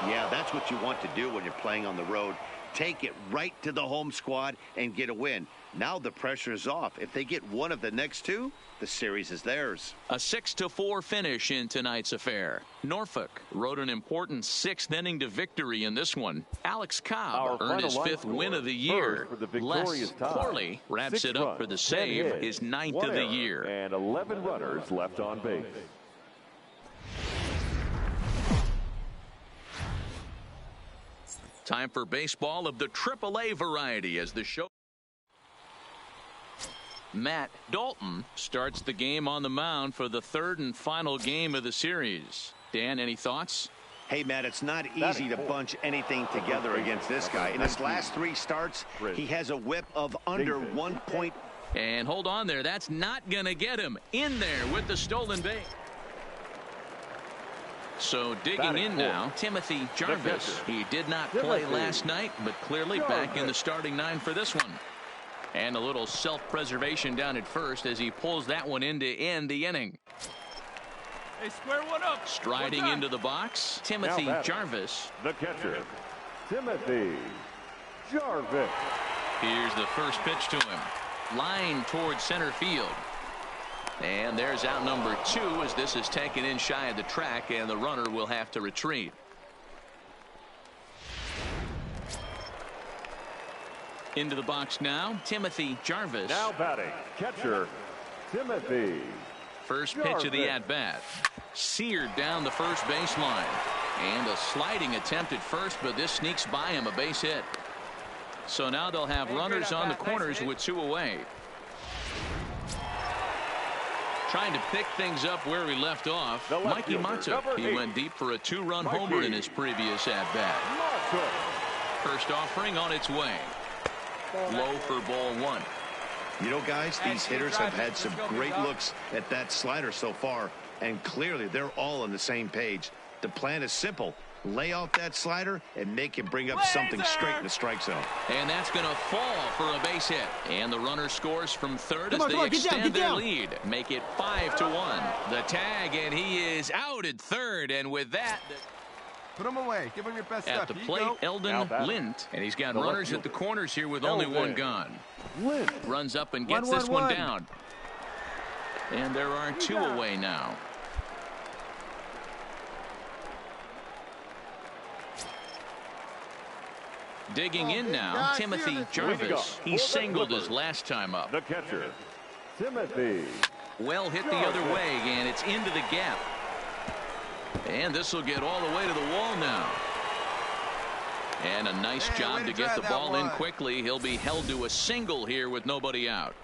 Yeah, that's what you want to do when you're playing on the road. Take it right to the home squad and get a win. Now the pressure is off. If they get one of the next two, the series is theirs. A 6-4 finish in tonight's affair. Norfolk rode an important 6th inning to victory in this one. Alex Cobb earned his 5th win of the year. Les Corley wraps it up for the save, his 9th of the year. And 11 runners left on base. Time for baseball of the AAA variety as the show. Matt Dalton starts the game on the mound for the 3rd and final game of the series. Dan, any thoughts? Hey, Matt, it's not easy to bunch anything together against this guy. In his last 3 starts, he has a whip of under 1 point. And hold on there. That's not going to get him in there with the stolen base. So digging in now, Timothy Jarvis. He did not play last night, but clearly back in the starting 9 for this one. And a little self-preservation down at first as he pulls that one in to end the inning. Hey, square one up. Striding into the box, Timothy Jarvis. The catcher, Timothy Jarvis. Here's the first pitch to him. Line towards center field. And there's out number 2 as this is taken in shy of the track, and the runner will have to retreat. Into the box now, Timothy Jarvis. Now batting, catcher, Timothy. First pitch of the at-bat. Seared down the first baseline. And a sliding attempt at first, but this sneaks by him, a base hit. So now they'll have runners on the corners with 2 away. Trying to pick things up where we left off. Mikey Mata. He went deep for a 2-run homer in his previous at-bat. First offering on its way. Low for ball 1. You know, guys, these hitters have had some great looks at that slider so far, and clearly they're all on the same page. The plan is simple. Lay off that slider and make him bring up something straight in the strike zone. And that's going to fall for a base hit. And the runner scores from third as they extend their lead. Make it 5-1. The tag, and he is out at third. And with that, put him away. Give him your best stuff. At the plate, Eldon Lint. And he's got runners at the corners here with only 1 gone. Runs up and gets this one down. And there are 2 away now. Digging in now, Timothy Jarvis. He singled his last time up. The catcher, Timothy. Well hit the other way, and it's into the gap. And this will get all the way to the wall now. And a nice job to get the ball in quickly. He'll be held to a single here with nobody out.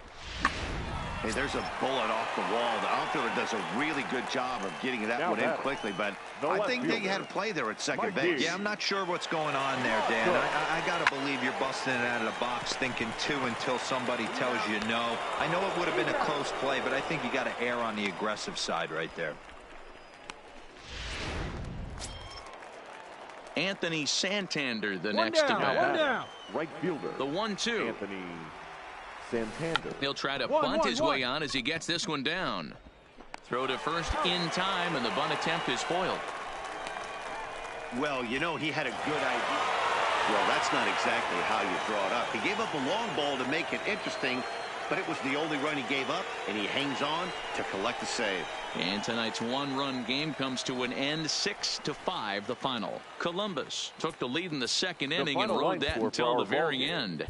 Hey, there's a bullet off the wall. The outfielder does a really good job of getting that one in quickly, but I think they had a play there at second base. Yeah, I'm not sure what's going on there, Dan. I got to believe you're busting it out of the box thinking 2 until somebody tells you no. I know it would have been a close play, but I think you got to err on the aggressive side right there. Anthony Santander, the next to bat. One down. Right fielder. The 1-2. Anthony Santander. He'll try to bunt his way on as he gets this one down. Throw to first in time, and the bunt attempt is foiled. Well, you know, he had a good idea. Well, that's not exactly how you draw it up. He gave up a long ball to make it interesting, but it was the only run he gave up, and he hangs on to collect the save. And tonight's 1-run game comes to an end, 6-5 the final. Columbus took the lead in the second inning and rode that until the very end.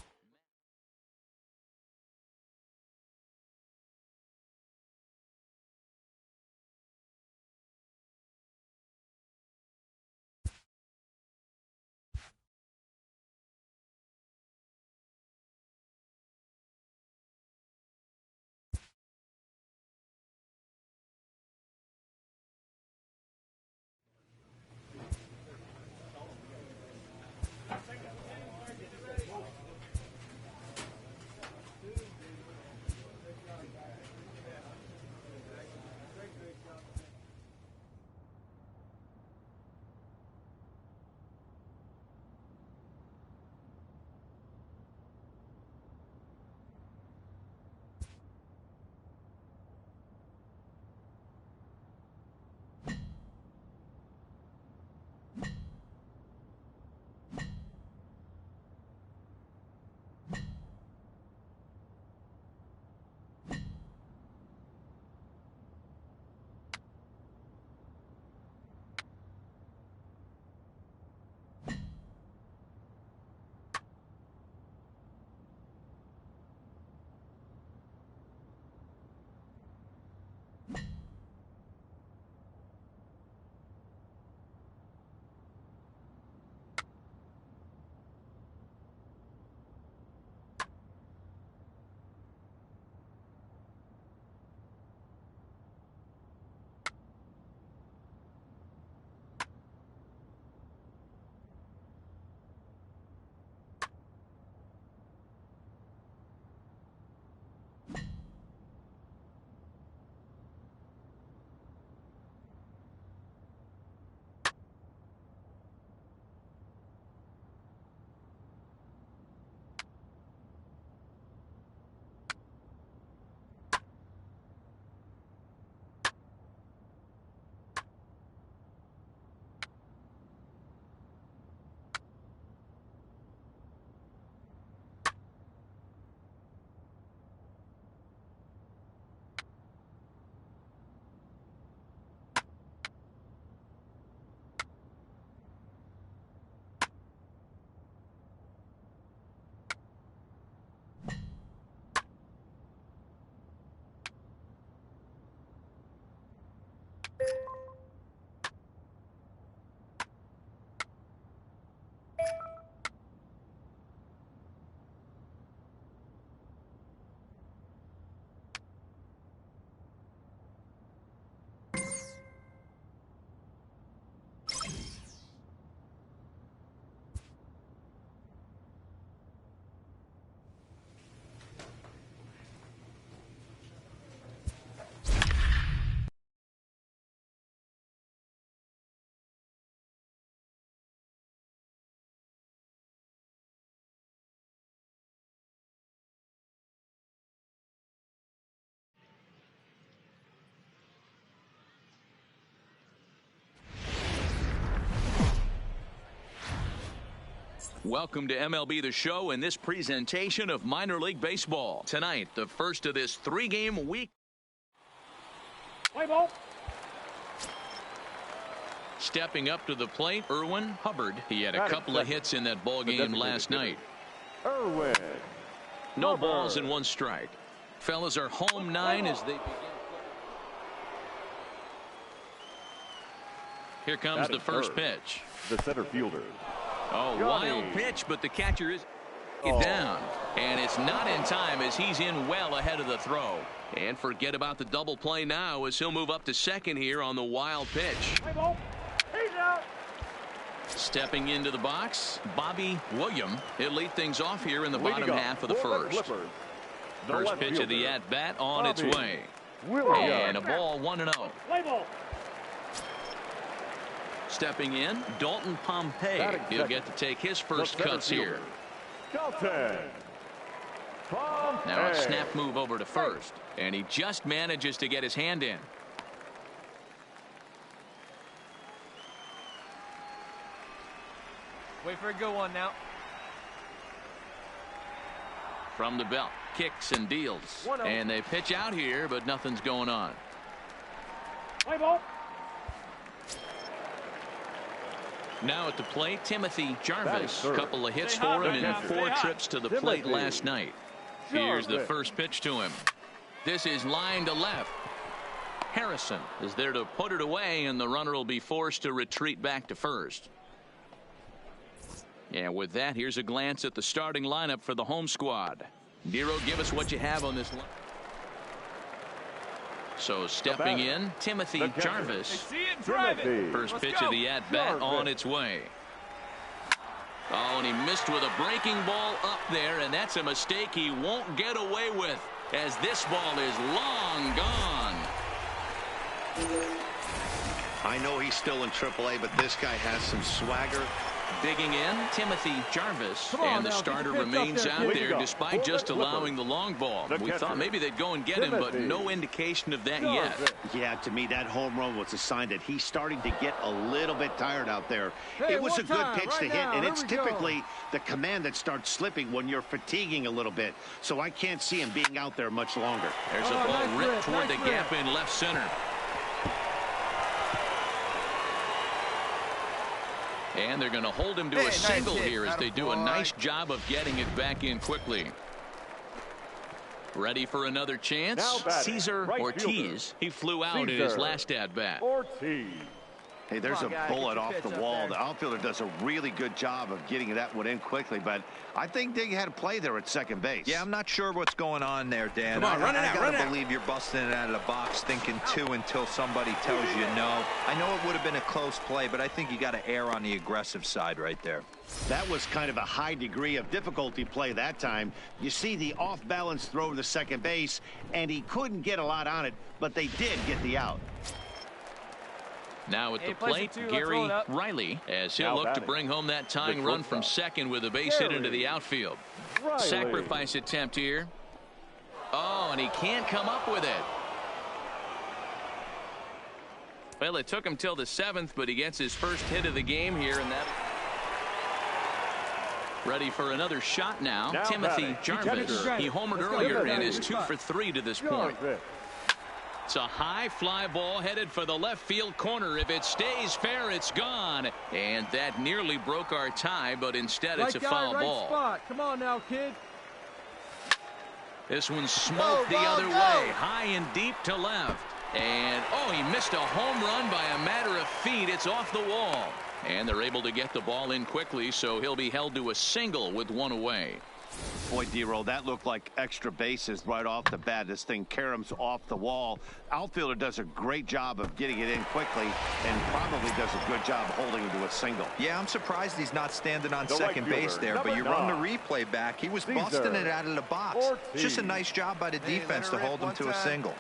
Welcome to MLB The Show and this presentation of minor league baseball. Tonight, the first of this 3-game week. Play ball. Stepping up to the plate, Irwin Hubbard. He had a couple of hits in that ball game last night. Irwin. No balls and 1 strike. Fellas are home 9 as they begin. Here comes the first pitch. The center fielder. Oh, wild pitch, but the catcher is down. And it's not in time as he's in well ahead of the throw. And forget about the double play now as he'll move up to second here on the wild pitch. He's out. Stepping into the box, Bobby William. He'll lead things off here in the bottom half of the first. First pitch of the at-bat on its way. And a ball 1-0. Play ball. Stepping in, Dalton Pompey. He'll get to take his first cuts here. Now a snap move over to first. And he just manages to get his hand in. Wait for a good one now. From the belt, kicks and deals. And they pitch out here, but nothing's going on. Play ball. Now at the plate, Timothy Jarvis. A couple of hits for him in 4 trips to the plate last night. Here's the first pitch to him. This is line to left. Harrison is there to put it away, and the runner will be forced to retreat back to first. And with that, here's a glance at the starting lineup for the home squad. Nero, give us what you have on this line. So stepping in, Timothy Jarvis. First pitch of the at-bat on its way. Oh, and he missed with a breaking ball up there, and that's a mistake he won't get away with, as this ball is long gone. I know he's still in AAA, but this guy has some swagger. Digging in, Timothy Jarvis, and the starter remains out there despite just allowing the long ball. We thought maybe they'd go and get him, but no indication of that yet. Yeah, to me, that home run was a sign that he's starting to get a little bit tired out there. It was a good pitch to hit, and it's typically the command that starts slipping when you're fatiguing a little bit. So I can't see him being out there much longer. There's a ball ripped toward the gap in left center. And they're going to hold him to a single here as they do a nice job of getting it back in quickly. Ready for another chance? Cesar Ortiz. He flew out in his last at-bat. Hey, there's a bullet off the wall. The outfielder does a really good job of getting that one in quickly, but I think they had a play there at second base. Yeah, I'm not sure what's going on there, Dan. Come on, run it out, I gotta believe you're busting it out of the box thinking 2 until somebody tells you no. I know it would have been a close play, but I think you got to err on the aggressive side right there. That was kind of a high degree of difficulty play that time. You see the off-balance throw to second base, and he couldn't get a lot on it, but they did get the out. Now at the plate, Gary Riley, as he'll look to bring home that tying run from second with a base hit into the outfield. Sacrifice attempt here. Oh, and he can't come up with it. Well, it took him till the 7th, but he gets his first hit of the game here, and that. Ready for another shot now. Timothy Jarvis. He homered earlier and is 2 for 3 to this point. It's a high fly ball headed for the left field corner. If it stays fair, it's gone. And that nearly broke our tie, but instead it's a foul ball. Spot. Come on now, kid. This one smoked the other way, high and deep to left. And, oh, he missed a home run by a matter of feet. It's off the wall. And they're able to get the ball in quickly, so he'll be held to a single with 1 away. Boy, D-Roll, that looked like extra bases right off the bat. This thing caroms off the wall. Outfielder does a great job of getting it in quickly and probably does a good job holding him to a single. Yeah, I'm surprised he's not standing on second base there, but you run the replay back. He was busting it out of the box. It's just a nice job by the defense to hold him to a single.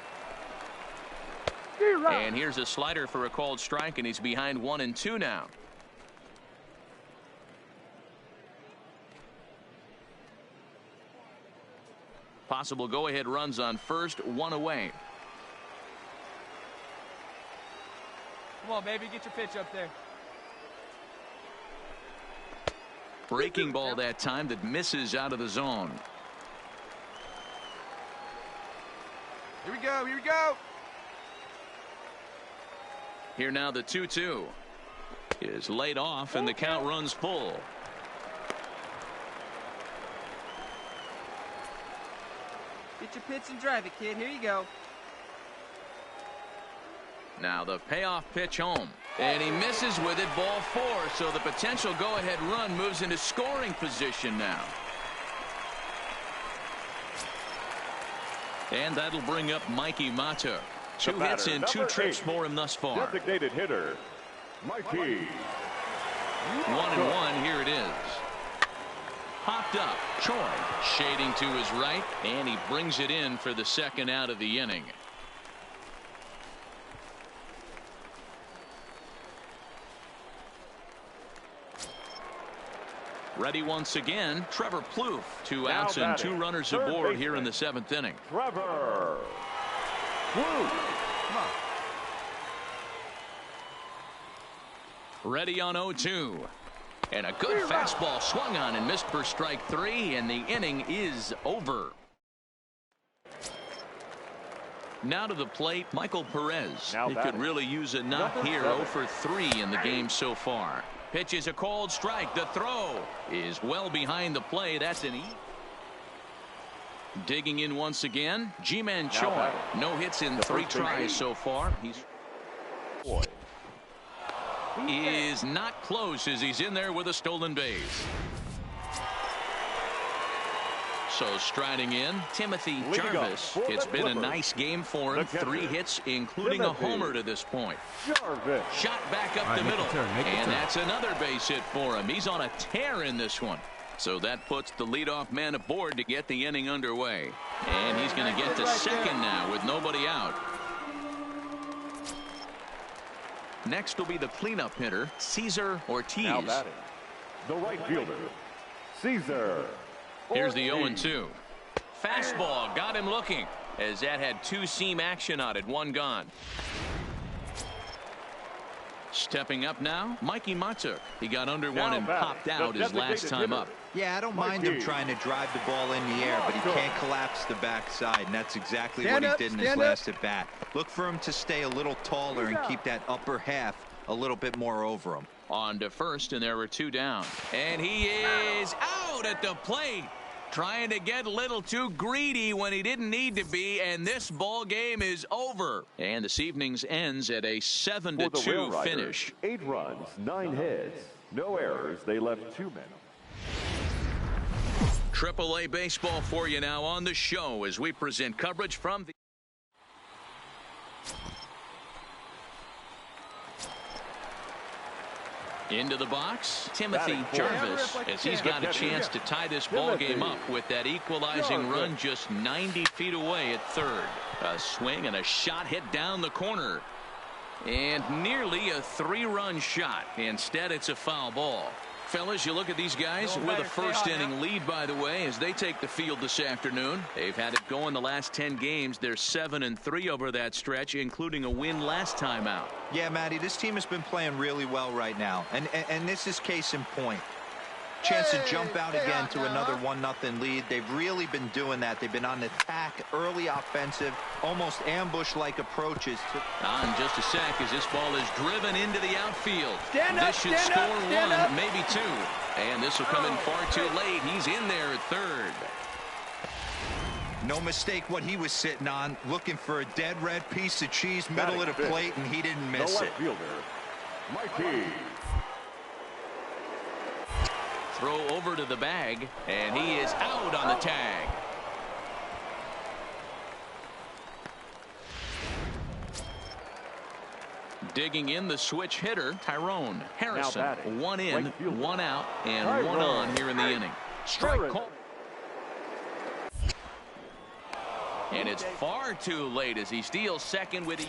And here's a slider for a called strike, and he's behind 1-2 now. Possible go-ahead runs on first, 1 away. Come on, baby, get your pitch up there. Breaking ball that time that misses out of the zone. Here we go. Here we go. Here now the 2-2 is laid off and the count runs full. Get your pitch and drive it, kid. Here you go. Now the payoff pitch home. And he misses with it, ball 4. So the potential go-ahead run moves into scoring position now. And that'll bring up Mikey Mata. 2 hits and 2 trips for him thus far. Designated hitter, Mikey. 1-1, here it is. Popped up, Choi shading to his right, and he brings it in for the second out of the inning. Ready once again, Trevor Plouffe. 2 outs and 2 runners aboard here in the 7th inning. Trevor Plouffe. Ready on 0-2. And a good fastball swung on and missed for strike 3, and the inning is over. Now to the plate, Michael Perez. He could really use a knock here. 0 for 3 in the game so far. Pitch is a cold strike. The throw is well behind the plate. That's an E. Digging in once again, Ji-Man Choi. No hits in 3 tries so far. He's is not close as he's in there with a stolen base. So striding in, Timothy Jarvis. It's been a nice game for him. 3 hits, including a homer to this point. Shot back up the middle, and that's another base hit for him. He's on a tear in this one. So that puts the leadoff man aboard to get the inning underway. And he's going to get to second now with nobody out. Next will be the cleanup hitter, Cesar Ortiz. Now batting, the right fielder, Cesar. Here's the 0-2. Fastball got him looking as that had 2 seam action on it. 1 gone. Stepping up now, Mikey Matuk. He got under 1 and popped out his last time up. Yeah, I don't mind him trying to drive the ball in the air, but he can't collapse the backside, and that's exactly what he did in his last at bat. Look for him to stay a little taller and keep that upper half a little bit more over him. On to first, and there were 2 down. And he is out at the plate. Trying to get a little too greedy when he didn't need to be, and this ball game is over. And this evening's ends at a 7-2 finish. 8 runs, 9 hits, no errors. They left 2 men. AAA baseball for you now on the show as we present coverage from the into the box, Timothy Jarvis, as he's got a chance to tie this ball game up with that equalizing run just 90 feet away at third. A swing and a shot hit down the corner. And nearly a 3-run shot. Instead, it's a foul ball. Fellas, you look at these guys with a first-inning lead, by the way, as they take the field this afternoon. They've had it going the last 10 games. They're 7-3 over that stretch, including a win last time out. Yeah, Matty, this team has been playing really well right now, and this is case in point. Chance to jump out again to another 1-0 lead. They've really been doing that. They've been on attack, early offensive, almost ambush-like approaches. On just a sec as this ball is driven into the outfield. This should score 1, maybe 2. And this will come in far too late. He's in there at third. No mistake what he was sitting on, looking for a dead red piece of cheese, middle of the plate, and he didn't miss it. Fielder, Mikey. Throw over to the bag, and he is out on the tag. Digging in, the switch hitter, Tyrone Harrison. 1 in, 1 out, and 1 on here in the inning. Strike call. And it's far too late as he steals second with ease.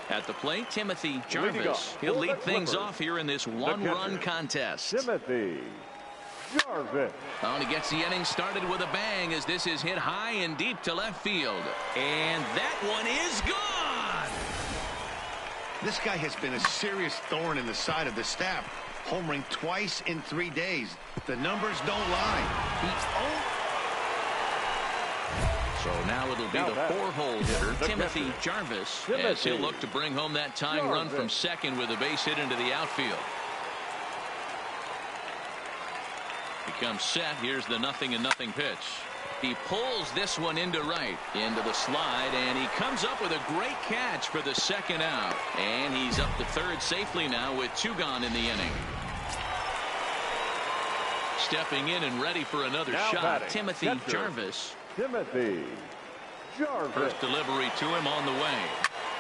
At the plate, Timothy Jarvis. He'll lead things off here in this 1-run contest. Timothy Jarvis. Oh, and he gets the inning started with a bang as this is hit high and deep to left field. And that one is gone. This guy has been a serious thorn in the side of the staff. homering twice in 3 days. The numbers don't lie. So now it'll be the 4-hole hitter, Timothy Jarvis, as he'll look to bring home that tying run from second with a base hit into the outfield. He comes set. Here's the 0-0 pitch. He pulls this one into right, into the slide, and he comes up with a great catch for the second out. And he's up to third safely now with 2 gone in the inning. Stepping in and ready for another shot, Timothy Jarvis. First delivery to him on the way.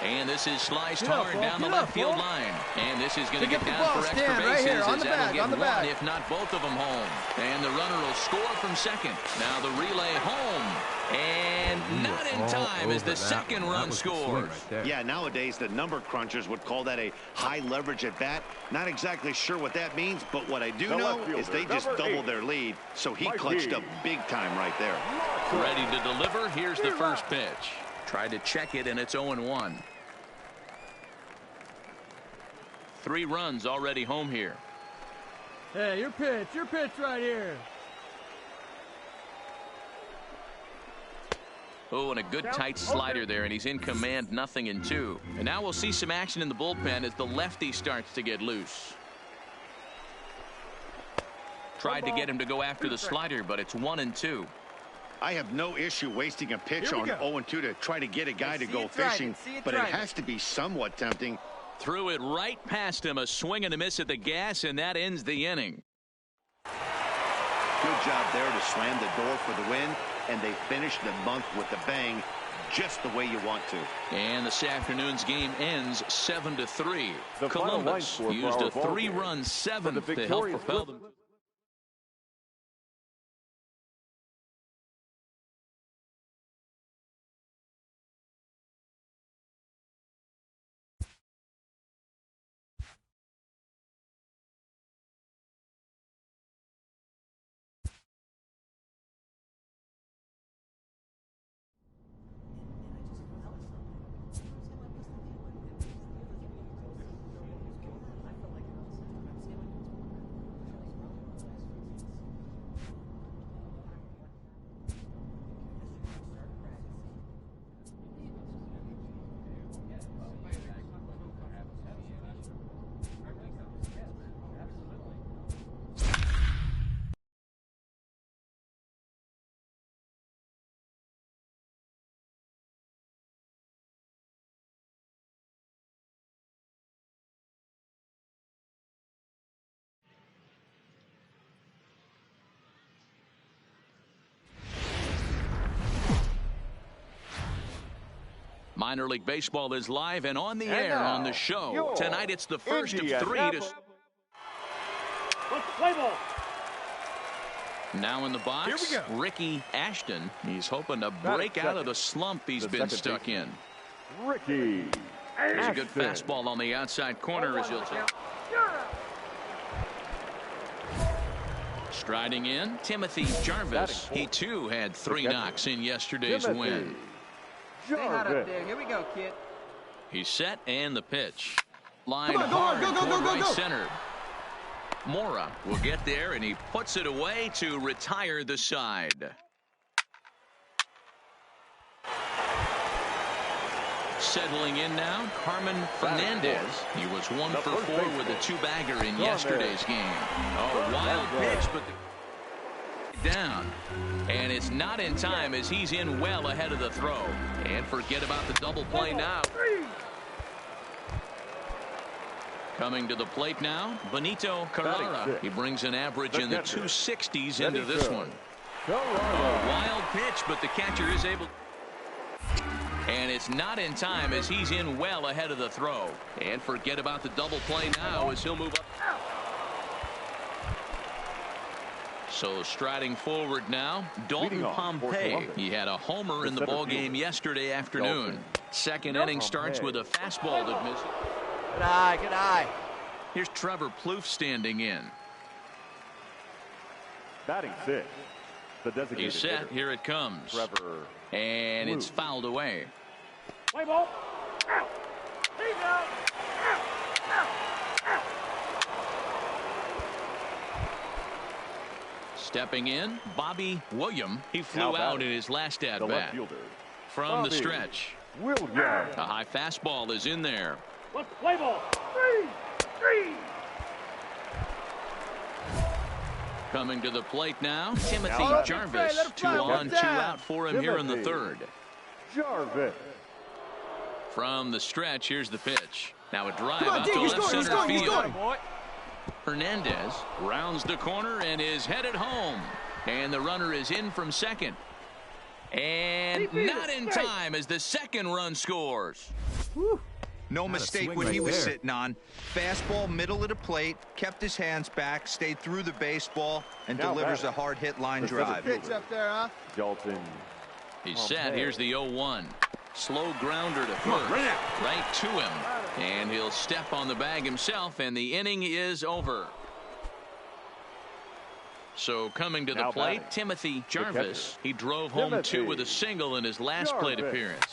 And this is sliced hard down the left field line. And this is going to get down for extra bases as that'll get one, if not both of them, home. And the runner will score from second. Now the relay home. And not in time as the second run scores. Yeah, nowadays the number crunchers would call that a high leverage at bat. Not exactly sure what that means, but what I do know is they just doubled their lead. So he clutched up big time right there. Ready to deliver. Here's the first pitch. Tried to check it, and it's 0-1. 3 runs already home here. Hey, your pitch right here. Oh, and a good tight slider there, and he's in command, 0-2. And now we'll see some action in the bullpen as the lefty starts to get loose. Tried to get him to go after the slider, but it's 1-2. I have no issue wasting a pitch on 0-2 to try to get a guy to go fishing, but it has to be somewhat tempting. Threw it right past him, a swing and a miss at the gas, and that ends the inning. Good job there to slam the door for the win, and they finished the month with a bang, just the way you want to. And this afternoon's game ends 7-3. Columbus used a 3-run 7th to help propel them. Minor League Baseball is live and on the air on the show. Tonight it's the first of 3 to... Now in the box, here we go. Ricky Ashton. He's hoping to break out of the slump he's been stuck in. Ricky There's a good fastball on the outside corner as you'll see. Striding in, Timothy Jarvis. He too had 3 knocks in yesterday's win. Stay hot up there. Here we go, kid. He's set, and the pitch. Line hard toward right center. Mora will get there, and he puts it away to retire the side. Settling in now, Carmen Fernandez. He was 1 for 4 with a 2-bagger in yesterday's game. Oh, wild pitch, but down. And it's not in time as he's in well ahead of the throw. And forget about the double play now. Coming to the plate now, Benito Carrera. He brings an average in the 260s into this one. A wild pitch, but the catcher is able. And it's not in time as he's in well ahead of the throw. And forget about the double play now as he'll move up. So striding forward now, Dalton Pompey. He had a homer in the ballgame yesterday afternoon. Second inning starts with a fastball that misses. Good eye, good eye. Here's Trevor Plouffe standing in. Batting 6. The designated He's set. hitter. Here it comes. Trevor and Plouffe. It's fouled away. Play ball. Here you go. Stepping in, Bobby Williams. He flew out in his last at-bat. From the stretch. A high fastball is in there. Let's play ball. 3. Coming to the plate now, Timothy Jarvis. 2 on, 2 out for him here in the third. Jarvis. From the stretch, here's the pitch. Now a drive out to left center field. Hernandez rounds the corner and is headed home. And the runner is in from second. And not in time as the second run scores. No mistake what he was sitting on. Fastball, middle of the plate, kept his hands back, stayed through the baseball, and delivers a hard hit line drive. Pitch up there, huh? Dalton. He's set. Here's the 0-1. Slow grounder to first. Right to him. And he'll step on the bag himself, and the inning is over. So coming to the plate, Timothy Jarvis. He drove home 2 with a single in his last plate appearance.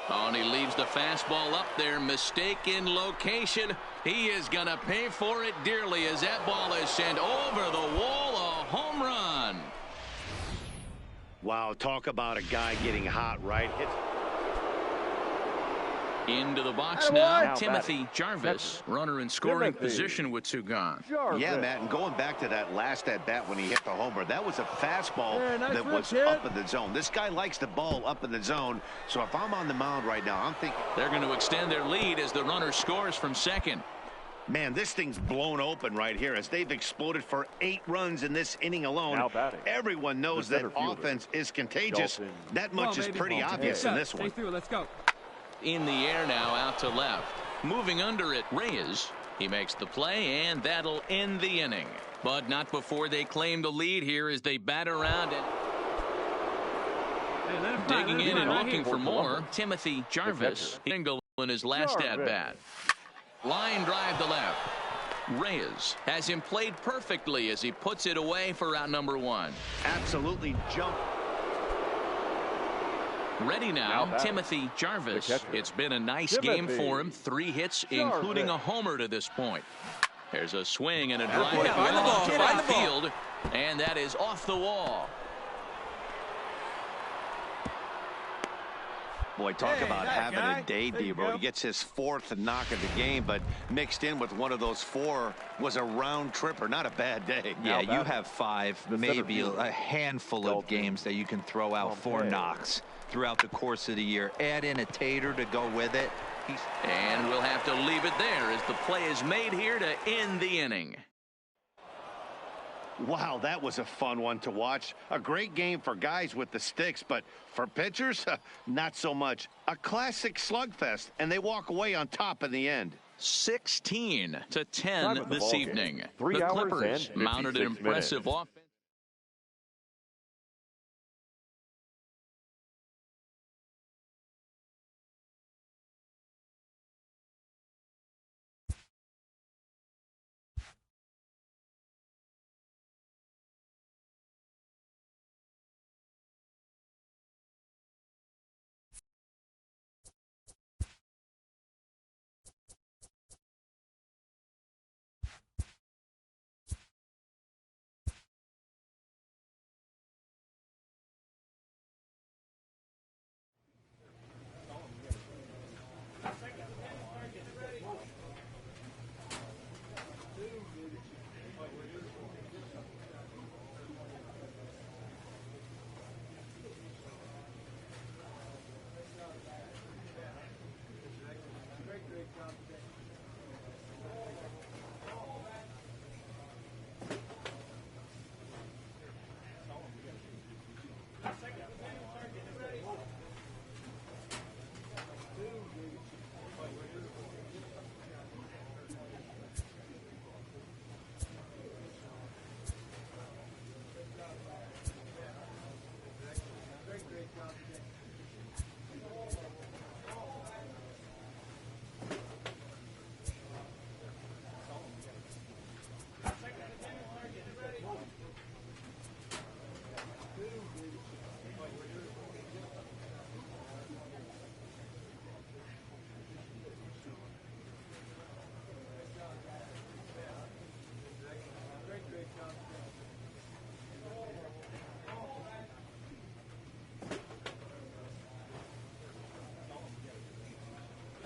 Oh, and he leaves the fastball up there. Mistake in location. He is going to pay for it dearly as that ball is sent over the wall. A home run. Wow, talk about a guy getting hot, right? Into the box now, Timothy Jarvis. Runner in scoring position with 2 gone. Yeah, Matt, and going back to that last at-bat when he hit the homer, that was a fastball that was up in the zone. This guy likes the ball up in the zone, so if I'm on the mound right now, I'm thinking... They're going to extend their lead as the runner scores from second. Man, this thing's blown open right here as they've exploded for 8 runs in this inning alone. Everyone knows that offense is contagious. That much is pretty obvious in this one. Let's go. In the air now, out to left. Moving under it, Reyes. He makes the play, and that'll end the inning. But not before they claim the lead here as they bat around it. Digging in and looking for more, Timothy Jarvis. Single in his last at-bat. Line drive to left. Reyes has him played perfectly as he puts it away for out number 1. Absolutely jump. Ready now, Timothy Jarvis. It's been a nice game for him. 3 hits, including a homer to this point. There's a swing and a drive hit well to right field, and that is off the wall. Boy, talk about having a day, Debo. He gets his 4th knock of the game, but mixed in with one of those 4 was a round tripper. Not a bad day. Yeah, you have 5, maybe a handful of games that you can throw out 4 knocks throughout the course of the year. Add in a tater to go with it. And we'll have to leave it there as the play is made here to end the inning. Wow, that was a fun one to watch. A great game for guys with the sticks, but for pitchers, not so much. A classic slugfest, and they walk away on top in the end. 16-10 this evening. The Clippers mounted an impressive offense.